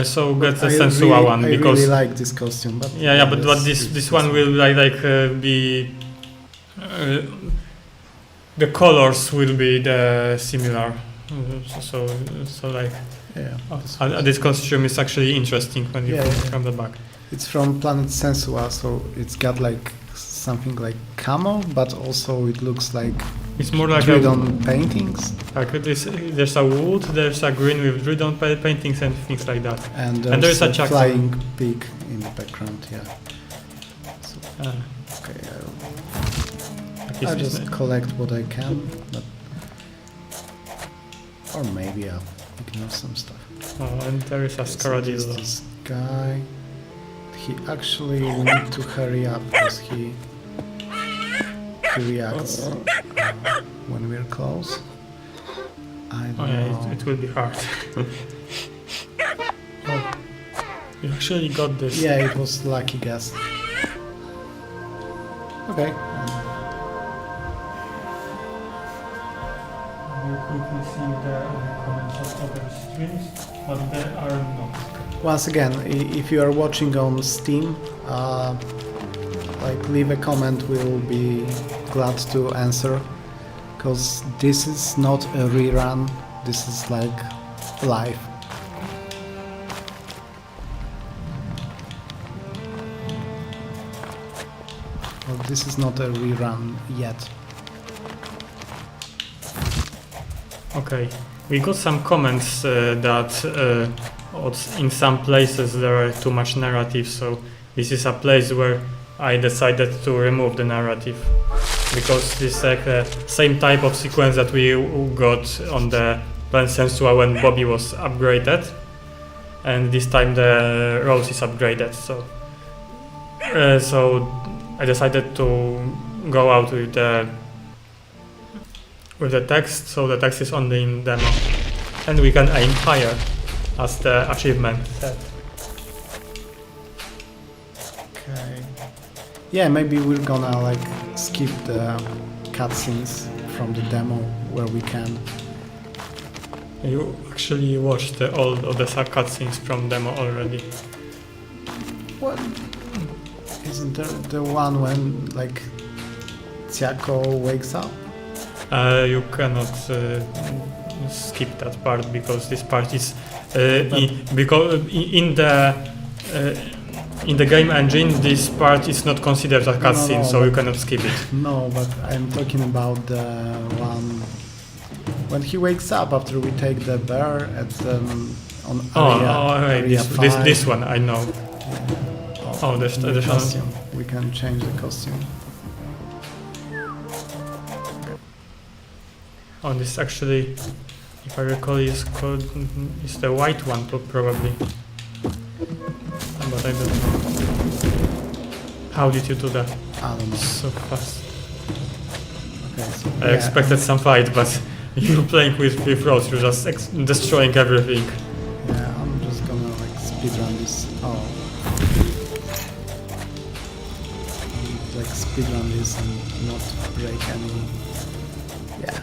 Speaker 1: So get the
Speaker 2: I
Speaker 1: Sensua
Speaker 2: really,
Speaker 1: one
Speaker 2: I
Speaker 1: because
Speaker 2: really like this costume. But
Speaker 1: but this one will be the colors will be the similar. So like
Speaker 2: yeah.
Speaker 1: this costume is actually interesting when you
Speaker 2: Yeah,
Speaker 1: put it
Speaker 2: yeah.
Speaker 1: from the back.
Speaker 2: It's from Planet Sensua, so it's got like something like camo, but also it looks like
Speaker 1: It's more like
Speaker 2: Dridon paintings,
Speaker 1: there's a wood, there's a green with Dridon paintings and things like that.
Speaker 2: and
Speaker 1: And there's a Jackson.
Speaker 2: flying pig in the background. Yeah. So, okay, I'll just collect what I can, but or maybe I'll ignore some stuff.
Speaker 1: and there is a
Speaker 2: So
Speaker 1: Scaradillo.
Speaker 2: this guy, he actually need to hurry up because he reacts when we're close. I don't
Speaker 1: Oh yeah,
Speaker 2: know.
Speaker 1: it will be hard. Oh, you actually got this.
Speaker 2: Yeah, it was lucky guess. Okay.
Speaker 1: You quickly see the comments of other streams, but there are not.
Speaker 2: Once again, if you are watching on Steam, like leave a comment. We'll be glad to answer, because this is not a rerun. This is like live. Well, this is not a rerun yet.
Speaker 1: Okay, we got some comments that in some places there are too much narrative, so this is a place where I decided to remove the narrative, because this is like the same type of sequence that we got on the Planet Sensua when Bobby was upgraded, and this time the Rose is upgraded, so I decided to go out with the text, so the text is only in demo, and we can aim higher. as the achievement said.
Speaker 2: Okay. Yeah, maybe we're gonna like skip the cutscenes from the demo where we can.
Speaker 1: You actually watched all of the cutscenes from demo already.
Speaker 2: What? Isn't there the one when like Tiako wakes up?
Speaker 1: You cannot skip that part because this part is in the game engine. This part is not considered a cutscene,
Speaker 2: No,
Speaker 1: so
Speaker 2: but-
Speaker 1: you cannot skip it.
Speaker 2: No, but I'm talking about the one when he wakes up after we take the bear at on area, area
Speaker 1: this one I know.
Speaker 2: Yeah.
Speaker 1: Oh, there's
Speaker 2: The
Speaker 1: the
Speaker 2: costume. We can change the costume.
Speaker 1: Oh, this actually, if I recall, is called is the white one probably. But I don't know. How did you do that
Speaker 2: I don't know.
Speaker 1: so fast?
Speaker 2: Okay, so
Speaker 1: I expected some fight, but you're playing with Rose, you're just destroying everything.
Speaker 2: Yeah, I'm just gonna like speedrun this. Oh. Like speedrun this and not break any. Yeah.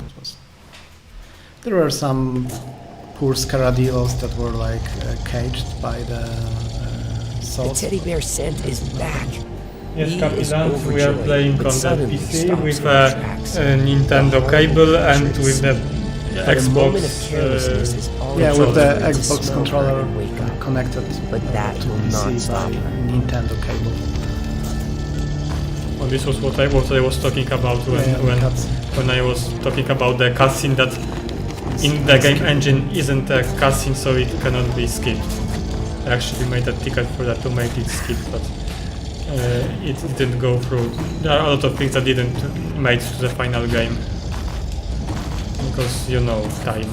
Speaker 2: It was. There were some poor Scaradillos that were like caged by the
Speaker 3: The
Speaker 2: sauce.
Speaker 3: teddy bear scent is back.
Speaker 1: Yes,
Speaker 3: He is
Speaker 1: Capitan, we are
Speaker 3: overjoyed,
Speaker 1: playing
Speaker 3: but
Speaker 1: on the
Speaker 3: suddenly
Speaker 1: PC
Speaker 3: stops
Speaker 1: with
Speaker 3: in his tracks.
Speaker 1: a Nintendo cable and with the
Speaker 3: But a moment of
Speaker 1: Xbox.
Speaker 3: carelessness is all
Speaker 2: Yeah,
Speaker 3: it
Speaker 2: with the
Speaker 3: takes to
Speaker 2: Xbox
Speaker 3: smell
Speaker 2: controller
Speaker 3: and wake up.
Speaker 2: connected
Speaker 3: But that
Speaker 2: to
Speaker 3: will
Speaker 2: PC
Speaker 3: not stop
Speaker 2: by
Speaker 3: her.
Speaker 2: Nintendo cable.
Speaker 1: Well, this was what I was talking about when I was talking about the cutscene that in the game engine isn't a cutscene, so it cannot be skipped. I actually made a ticket for that to make it skip, but it didn't go through. There are a lot of things that didn't make it to the final game because time.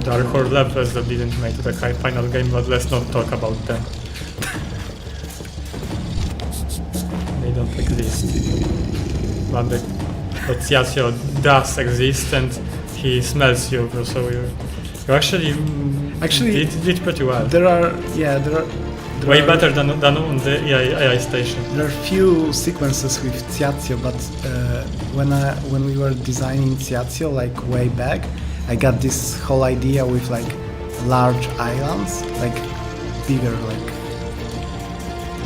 Speaker 1: There are core levels that didn't make it to the final game, but let's not talk about them. They don't exist. But the Tiazio does exist and he smells you, so you actually,
Speaker 2: Actually,
Speaker 1: did pretty well.
Speaker 2: There are
Speaker 1: Way better than on the AI station.
Speaker 2: There are few sequences with Tiazio, but when we were designing Tiazio like way back, I got this whole idea with like large islands, like bigger, like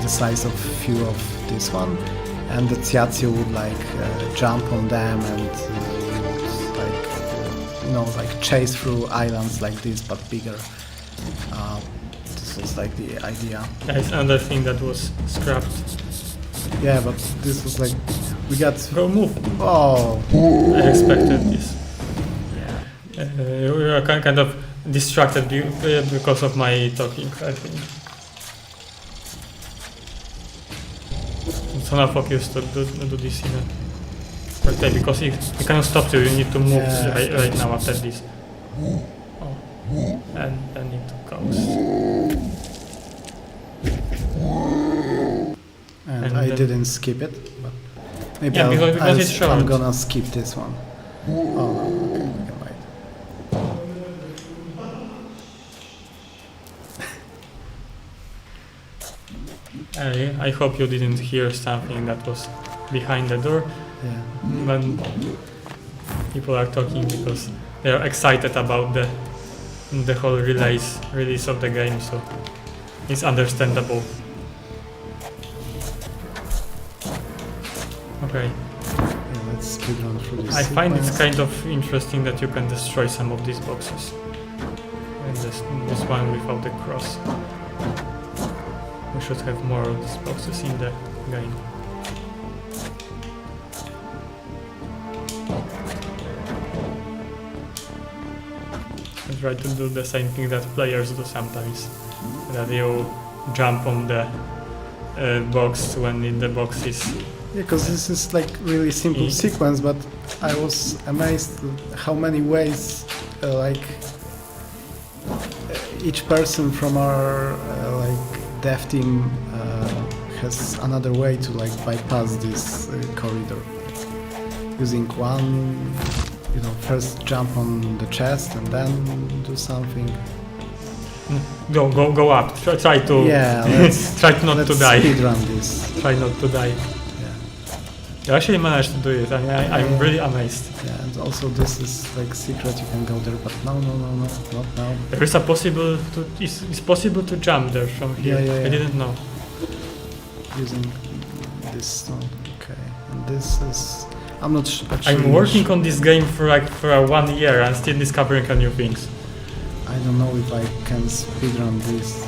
Speaker 2: the size of few of this one, and the Tiazio would like jump on them and would like like chase through islands like this but bigger. This was like the idea.
Speaker 1: That's another thing that was scrapped.
Speaker 2: Yeah, but this was like we got.
Speaker 1: Go move.
Speaker 2: Oh.
Speaker 1: I expected this.
Speaker 2: Yeah.
Speaker 1: We were kind of distracted because of my talking, I think. So now focus to do this in a right way, because you cannot stop you need to move right now after this. Oh. And then it goes.
Speaker 2: And I didn't skip it, but maybe
Speaker 1: Yeah, because it's short.
Speaker 2: I'm gonna skip this one. Oh, no, okay, we can wait.
Speaker 1: I hope you didn't hear something that was behind the door.
Speaker 2: Yeah.
Speaker 1: When people are talking because they are excited about the whole release of the game, so it's understandable. Okay,
Speaker 2: Yeah, let's speedrun through this.
Speaker 1: I find it's
Speaker 2: sequence.
Speaker 1: kind of interesting that you can destroy some of these boxes. And this one without the cross. We should have more of these boxes in the game. I try to do the same thing that players do sometimes. That you jump on the box when the box is...
Speaker 2: Yeah, because this is like really simple sequence, but I was amazed how many ways each person from our dev team has another way to like bypass this corridor. using one, first jump on the chest and then do something.
Speaker 1: Go up. Try to.
Speaker 2: Yeah, let's
Speaker 1: try not
Speaker 2: let's
Speaker 1: to die.
Speaker 2: speedrun this.
Speaker 1: Try not to die.
Speaker 2: Yeah,
Speaker 1: You actually managed to do it. I'm really amazed.
Speaker 2: yeah, and also this is like secret. You can go there, but no, not now.
Speaker 1: There is a possible to. It's possible to jump there from here.
Speaker 2: Yeah.
Speaker 1: I didn't know.
Speaker 2: Using this stone. Okay, and this is. I'm not actually.
Speaker 1: I'm working on this game for 1 year and still discovering new things.
Speaker 2: I don't know if I can speedrun this.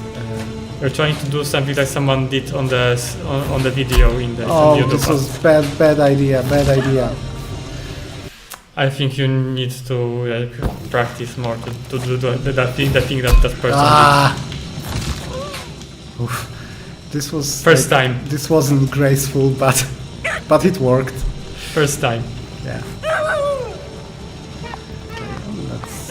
Speaker 1: We're trying to do something like someone did on the video in the
Speaker 2: Oh,
Speaker 1: YouTube.
Speaker 2: this was bad idea.
Speaker 1: I think you need to practice more to do the thing that person
Speaker 2: Oof. This was
Speaker 1: did. First time.
Speaker 2: This wasn't graceful, but it worked.
Speaker 1: First time.
Speaker 2: Yeah.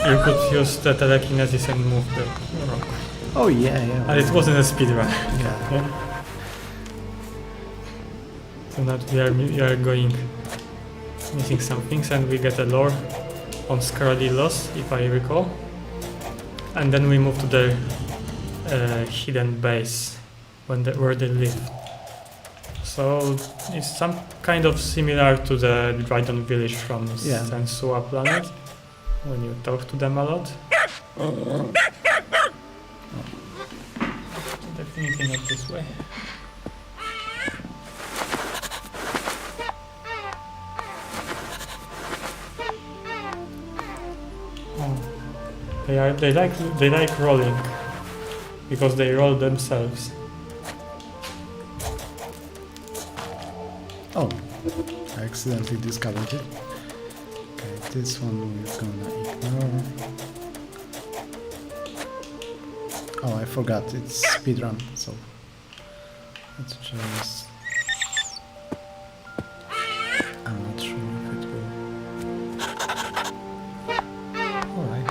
Speaker 1: You could use the telekinesis and move the rock.
Speaker 2: Oh yeah.
Speaker 1: And it wasn't a speedrun.
Speaker 2: Yeah.
Speaker 1: So now we are going missing some things and we get a lore on Scaradillos, if I recall. And then we move to the hidden base where they live. So it's some kind of similar to the Dryden village from Sensua planet, when you talk to them a lot. Definitely not this way. They like rolling because they roll themselves.
Speaker 2: Oh, I accidentally discovered it. Okay, this one we're gonna ignore. Oh, I forgot, it's speedrun, so let's just... I'm not sure if it will... Alright.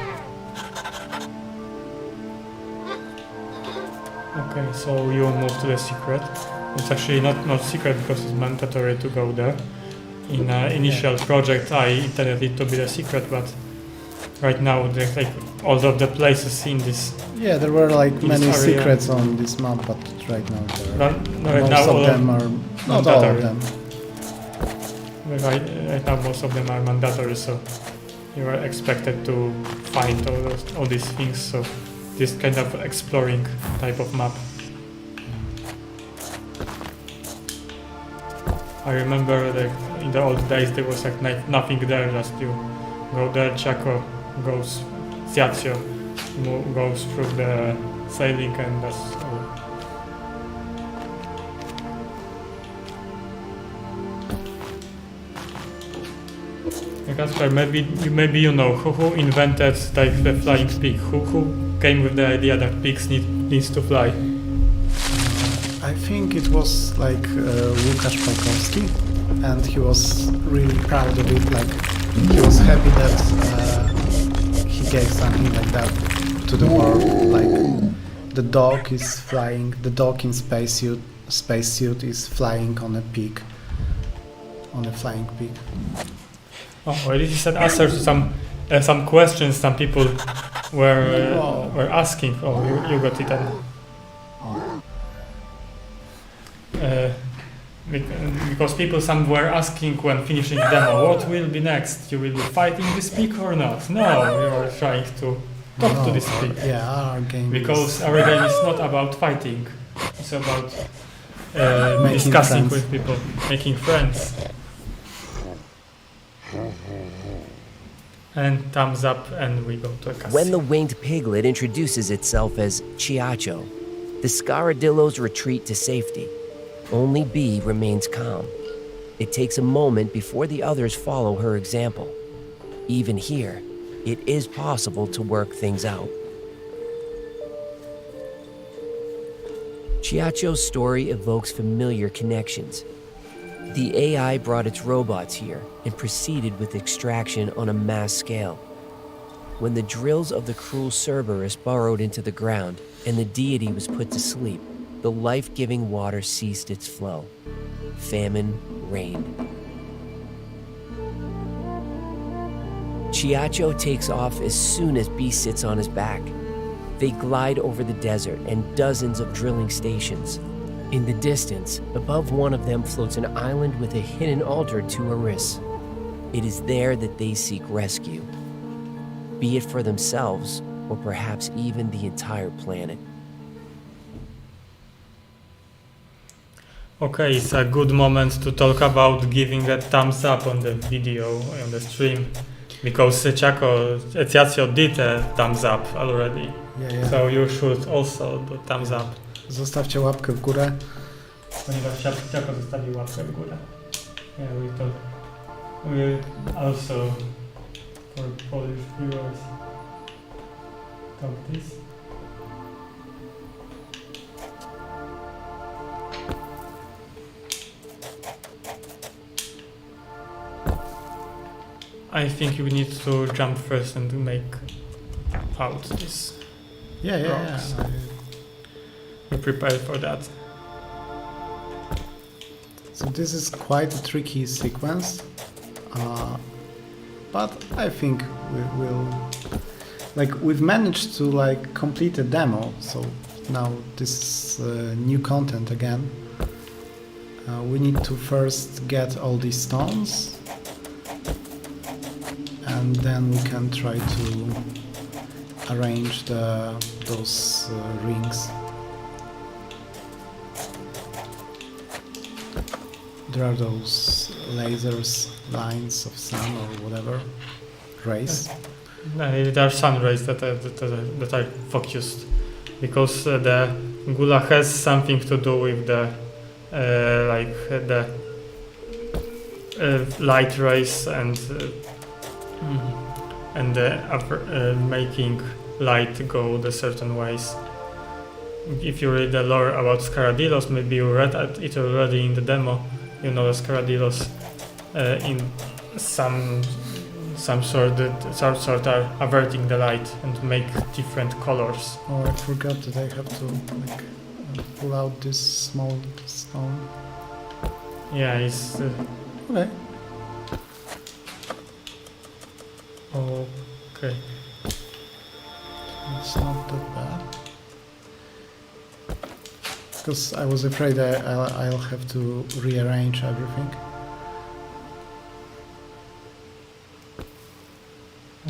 Speaker 1: Okay, so you move to the secret. It's actually not secret because it's mandatory to go there. In initial project I intended it to be a secret, but right now there's like all of the places in this.
Speaker 2: Yeah, there were like
Speaker 1: this
Speaker 2: many
Speaker 1: area.
Speaker 2: secrets on this map, but right now there are
Speaker 1: Right now
Speaker 2: most
Speaker 1: all
Speaker 2: of them are not all of them.
Speaker 1: Right now most of them are mandatory, so you are expected to find all these things. So this kind of exploring type of map. I remember that in the old days there was like nothing there, just you go there, Chaco goes, Ziazio goes through the sailing and that's all. Kasper, maybe you know who invented like the flying pig, who came with the idea that pigs needs to fly.
Speaker 2: I think it was like Łukasz Palkowski, and he was really proud of it. Like he was happy that he gave something like that to the world. Like the dog is flying, the dog in spacesuit is flying on a pig, on a flying pig.
Speaker 1: Oh, well, this is an answer to some questions some people were asking. Oh, you got it. Because people some were asking when finishing demo, what will be next? You will be fighting this pig or not? No, we are trying to talk to this pig.
Speaker 2: Yeah, our game.
Speaker 1: Because our game is not about fighting. It's about discussing with people, making friends. And thumbs up, and we go to a cutscene.
Speaker 3: When the winged piglet introduces itself as Chiacho, the Scaradillos retreat to safety. Only Bee remains calm. It takes a moment before the others follow her example. Even here, it is possible to work things out. Chiacho's story evokes familiar connections. The AI brought its robots here and proceeded with extraction on a mass scale. When the drills of the cruel Cerberus burrowed into the ground and the deity was put to sleep, the life-giving water ceased its flow. Famine reigned. Chiacho takes off as soon as B sits on his back. They glide over the desert and dozens of drilling stations. In the distance, above one of them floats an island with a hidden altar to Eris. It is there that they seek rescue, be it for themselves or perhaps even the entire planet.
Speaker 1: Okay, it's a good moment to talk about giving a thumbs up on the video, on the stream, because Chiacho did a thumbs up already.
Speaker 2: Yeah.
Speaker 1: So you should also do thumbs up.
Speaker 2: Zostawcie łapkę w górę.
Speaker 1: Ponieważ Chiacho zostawił łapkę w górę. Yeah, we also for Polish viewers talk this. I think you need to jump first and make out this.
Speaker 2: Yeah.
Speaker 1: Rocks. We prepared for that.
Speaker 2: So this is quite a tricky sequence, but I think we will, like, we've managed to like complete a demo. So now this is new content again. We need to first get all these stones, and then we can try to arrange those rings. There are those lasers, lines of sun or whatever, rays.
Speaker 1: There are sun rays that are focused, because the Gula has something to do with the light rays and making light go the certain ways. If you read the lore about Scaradilos, maybe you read it already in the demo. You know, Scaradilos in some sort are averting the light and make different colors.
Speaker 2: Oh, I forgot that I have to like pull out this small stone.
Speaker 1: Yeah, it's
Speaker 2: Okay.
Speaker 1: okay.
Speaker 2: It's not that bad. Because I was afraid I'll have to rearrange everything.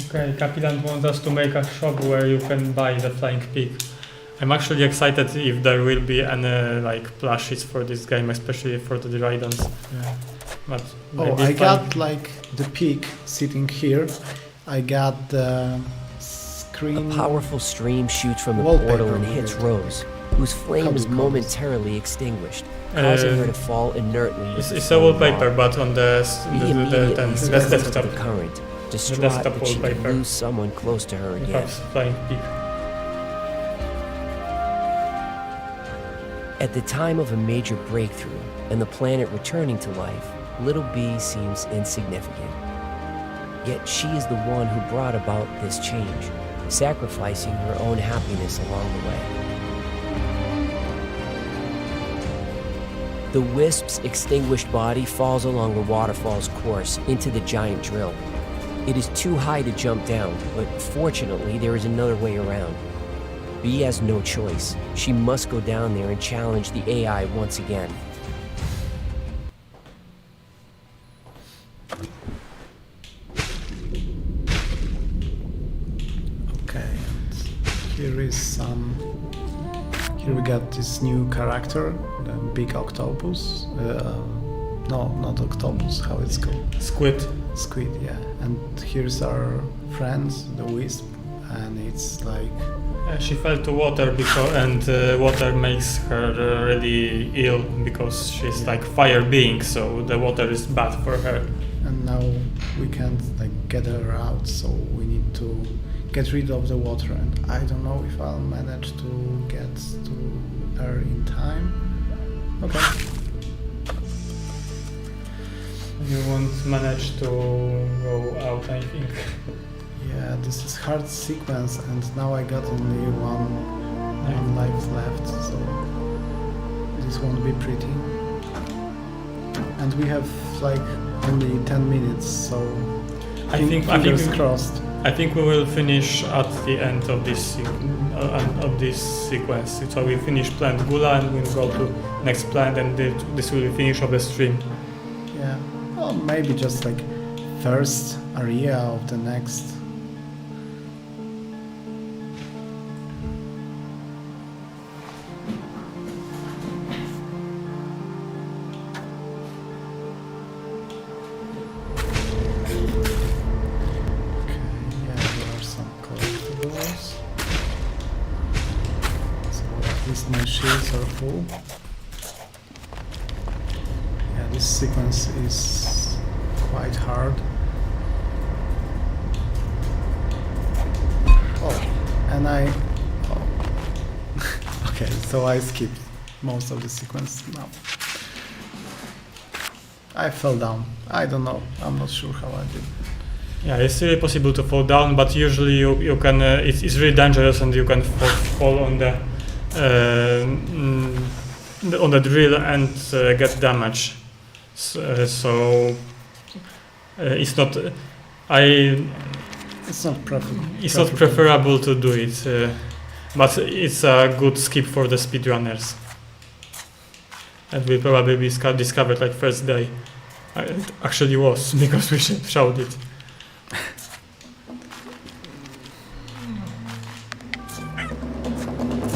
Speaker 1: Okay, Capitan wants us to make a shop where you can buy the flying pig. I'm actually excited if there will be any like plushies for this game, especially for the Dryadons.
Speaker 2: Yeah.
Speaker 1: But
Speaker 2: Oh, I got like the pig sitting here. I got the screen.
Speaker 3: A powerful stream shoots from the
Speaker 2: Wallpaper
Speaker 3: portal and hits
Speaker 2: here.
Speaker 3: Rose, whose flame
Speaker 2: How do
Speaker 3: is
Speaker 2: you call this?
Speaker 3: momentarily extinguished, causing her to fall inertly.
Speaker 1: It's
Speaker 3: into
Speaker 1: a
Speaker 3: the
Speaker 1: wallpaper,
Speaker 3: wall.
Speaker 1: but on the
Speaker 3: He immediately switches
Speaker 1: desktop.
Speaker 3: to the current, distraught
Speaker 1: desktop
Speaker 3: that she could
Speaker 1: wallpaper.
Speaker 3: lose someone close to her
Speaker 1: You
Speaker 3: again.
Speaker 1: have flying pig.
Speaker 3: At the time of a major breakthrough and the planet returning to life, little B seems insignificant. Yet she is the one who brought about this change, sacrificing her own happiness along the way. The Wisp's extinguished body falls along the waterfall's course into the giant drill. It is too high to jump down, but fortunately there is another way around. B has no choice. She must go down there and challenge the AI once again.
Speaker 2: Okay, and here we got this new character, the big octopus. No, not octopus. How it's called?
Speaker 1: Squid.
Speaker 2: Squid. Yeah. And here's our friends, the Wisp, and it's like.
Speaker 1: She fell to water and water makes her really ill because she's like fire being, so the water is bad for her.
Speaker 2: And now we can't like get her out, so we need to get rid of the water. And I don't know if I'll manage to get to her in time. Okay.
Speaker 1: You won't manage to go out, I think.
Speaker 2: Yeah, this is hard sequence, and now I got only one life left, so this won't be pretty. And we have like only 10 minutes, so
Speaker 1: I think
Speaker 2: fingers crossed.
Speaker 1: I think we will finish at the end of this sequence. So we finish plant Gula and we'll go to next plant, and this will be finish of the stream.
Speaker 2: Yeah. Well, maybe just like first area of the next. My shields are full. Yeah, this sequence is quite hard. Oh, and okay, so I skipped most of the sequence now. I fell down. I don't know. I'm not sure how I did.
Speaker 1: Yeah, it's really possible to fall down, but usually you can. It's really dangerous, and you can fall on the drill and get damage. So it's not.
Speaker 2: It's not preferable.
Speaker 1: It's not preferable to do it, but it's a good skip for the speedrunners. And we probably discovered like first day. It actually was because we showed it.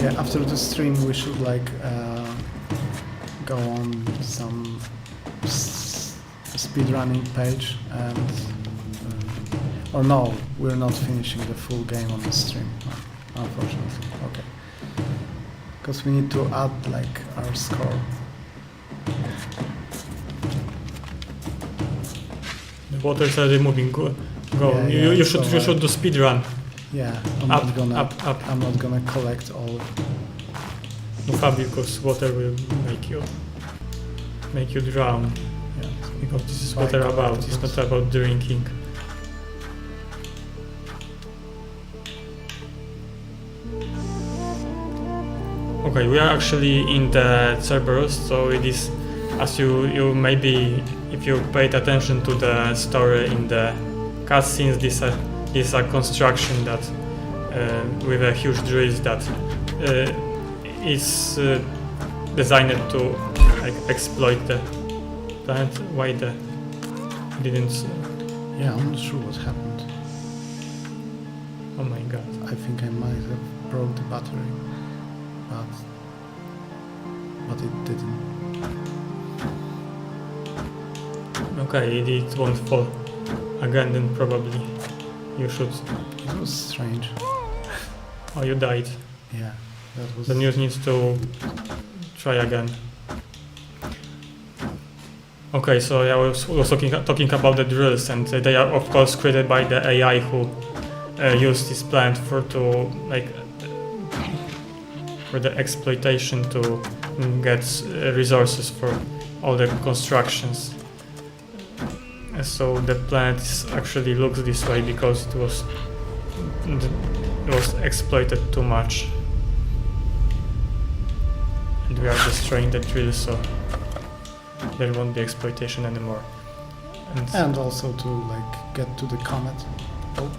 Speaker 2: Yeah, after the stream we should like go on some speedrunning page and or no, we're not finishing the full game on the stream, unfortunately. Okay, because we need to add like our score.
Speaker 1: The water's already moving. Go.
Speaker 2: Yeah,
Speaker 1: you
Speaker 2: so,
Speaker 1: should do speedrun.
Speaker 2: Yeah, I'm
Speaker 1: Up,
Speaker 2: not gonna.
Speaker 1: up, up.
Speaker 2: I'm not gonna collect all.
Speaker 1: Because water will make you drown.
Speaker 2: Yeah,
Speaker 1: Because this is
Speaker 2: So
Speaker 1: what
Speaker 2: I
Speaker 1: they're about. It's
Speaker 2: collected
Speaker 1: not about drinking. Okay, we are actually in the Cerberus, so it is, as you maybe, if you paid attention to the story in the cutscenes, this is a construction that with a huge drills that is designed to like exploit the planet. Why the didn't?
Speaker 2: Yeah, I'm not sure what happened.
Speaker 1: Oh my god!
Speaker 2: I think I might have broke the battery, but it didn't.
Speaker 1: Okay, it won't fall again. Then probably you should.
Speaker 2: It was strange.
Speaker 1: Oh, you died.
Speaker 2: Yeah, that was.
Speaker 1: Then you need to try again. Okay, so I was talking about the drills, and they are of course created by the AI who use this plant for the exploitation to get resources for all the constructions. So the planet actually looks this way because it was exploited too much, and we are destroying the drill, so there won't be exploitation anymore.
Speaker 2: And also to like get to the comet. Oh,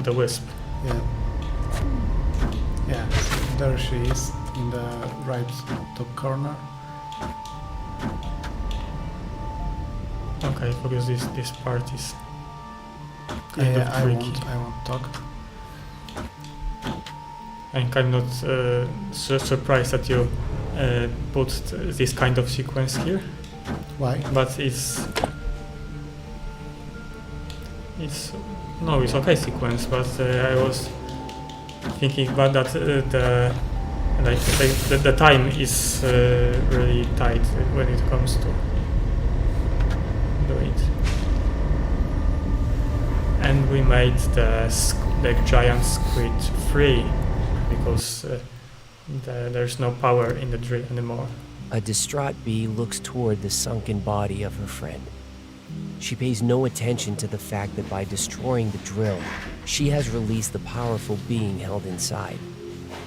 Speaker 1: The wisp.
Speaker 2: yeah. Yeah, so there she is in the right top corner.
Speaker 1: Okay, because this part is kind
Speaker 2: Yeah,
Speaker 1: of tricky.
Speaker 2: I won't talk.
Speaker 1: I'm kind of surprised that you put this kind of sequence here,
Speaker 2: Why?
Speaker 1: but it's okay sequence, but I was thinking about that the time is really tight when it comes to do it. And we made the giant squid free because there's no power in the drill anymore.
Speaker 3: A distraught bee looks toward the sunken body of her friend. She pays no attention to the fact that by destroying the drill, she has released the powerful being held inside.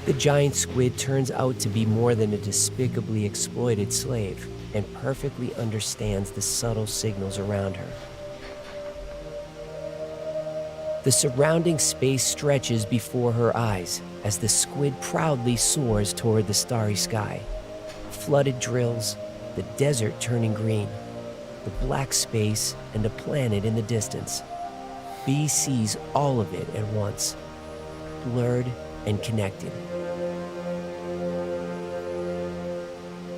Speaker 3: The giant squid turns out to be more than a despicably exploited slave and perfectly understands the subtle signals around her. The surrounding space stretches before her eyes as the squid proudly soars toward the starry sky. Flooded drills, the desert turning green, the black space, and a planet in the distance. B sees all of it at once, blurred and connected.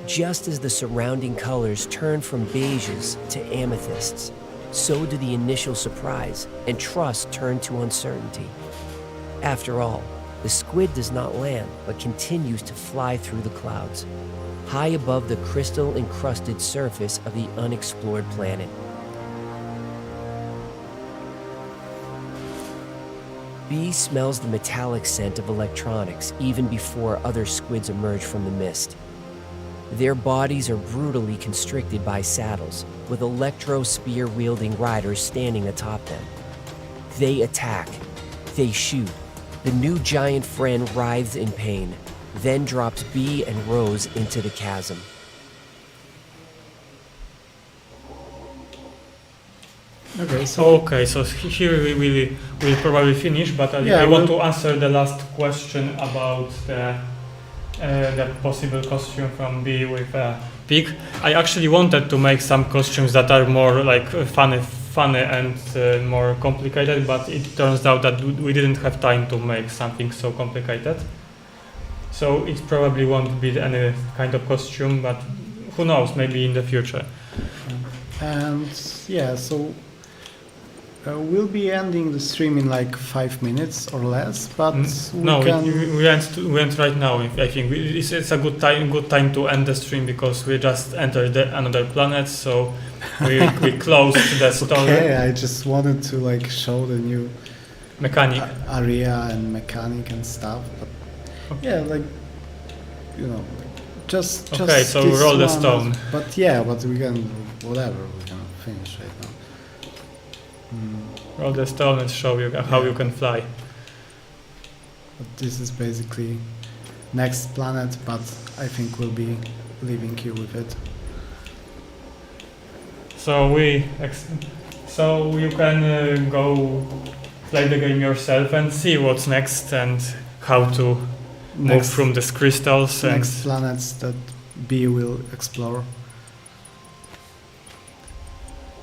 Speaker 3: Just as the surrounding colors turn from beiges to amethysts, so do the initial surprise and trust turn to uncertainty. After all, the squid does not land, but continues to fly through the clouds, high above the crystal-encrusted surface of the unexplored planet. B smells the metallic scent of electronics even before other squids emerge from the mist. Their bodies are brutally constricted by saddles, with electro-spear-wielding riders standing atop them. They attack. They shoot. The new giant friend writhes in pain, then drops B and Rose into the chasm.
Speaker 2: Okay, so
Speaker 1: Okay, so here we will probably finish, but
Speaker 2: Yeah,
Speaker 1: I want
Speaker 2: we'll-
Speaker 1: to answer the last question about the possible costume from Bee with a pig. I actually wanted to make some costumes that are more like funny and more complicated, but it turns out that we didn't have time to make something so complicated. So it probably won't be any kind of costume, but who knows, maybe in the future.
Speaker 2: and yeah, so we'll be ending the stream in like 5 minutes or less, but we
Speaker 1: No,
Speaker 2: can.
Speaker 1: we end right now. I think it's a good time to end the stream because we just entered another planet, so we closed the story
Speaker 2: Okay, I just wanted to like show the new
Speaker 1: mechanic.
Speaker 2: area and mechanic and stuff, but yeah, like you know, just
Speaker 1: Okay, so
Speaker 2: this
Speaker 1: roll the
Speaker 2: one,
Speaker 1: stone.
Speaker 2: But yeah, but we can whatever we can finish right now.
Speaker 1: Roll the stone and show you how you can fly.
Speaker 2: But this is basically next planet, but I think we'll be leaving you with it.
Speaker 1: So so you can go play the game yourself and see what's next and how to move from these crystals and
Speaker 2: Next planets that B will explore.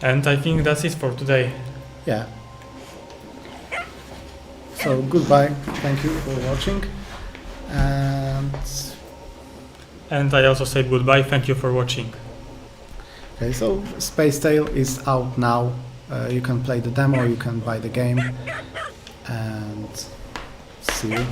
Speaker 1: and I think that's it for today.
Speaker 2: Yeah. So goodbye. Thank you for watching.
Speaker 1: And I also said goodbye. Thank you for watching.
Speaker 2: Okay, so Space Tale is out now. You can play the demo, you can buy the game, and see you.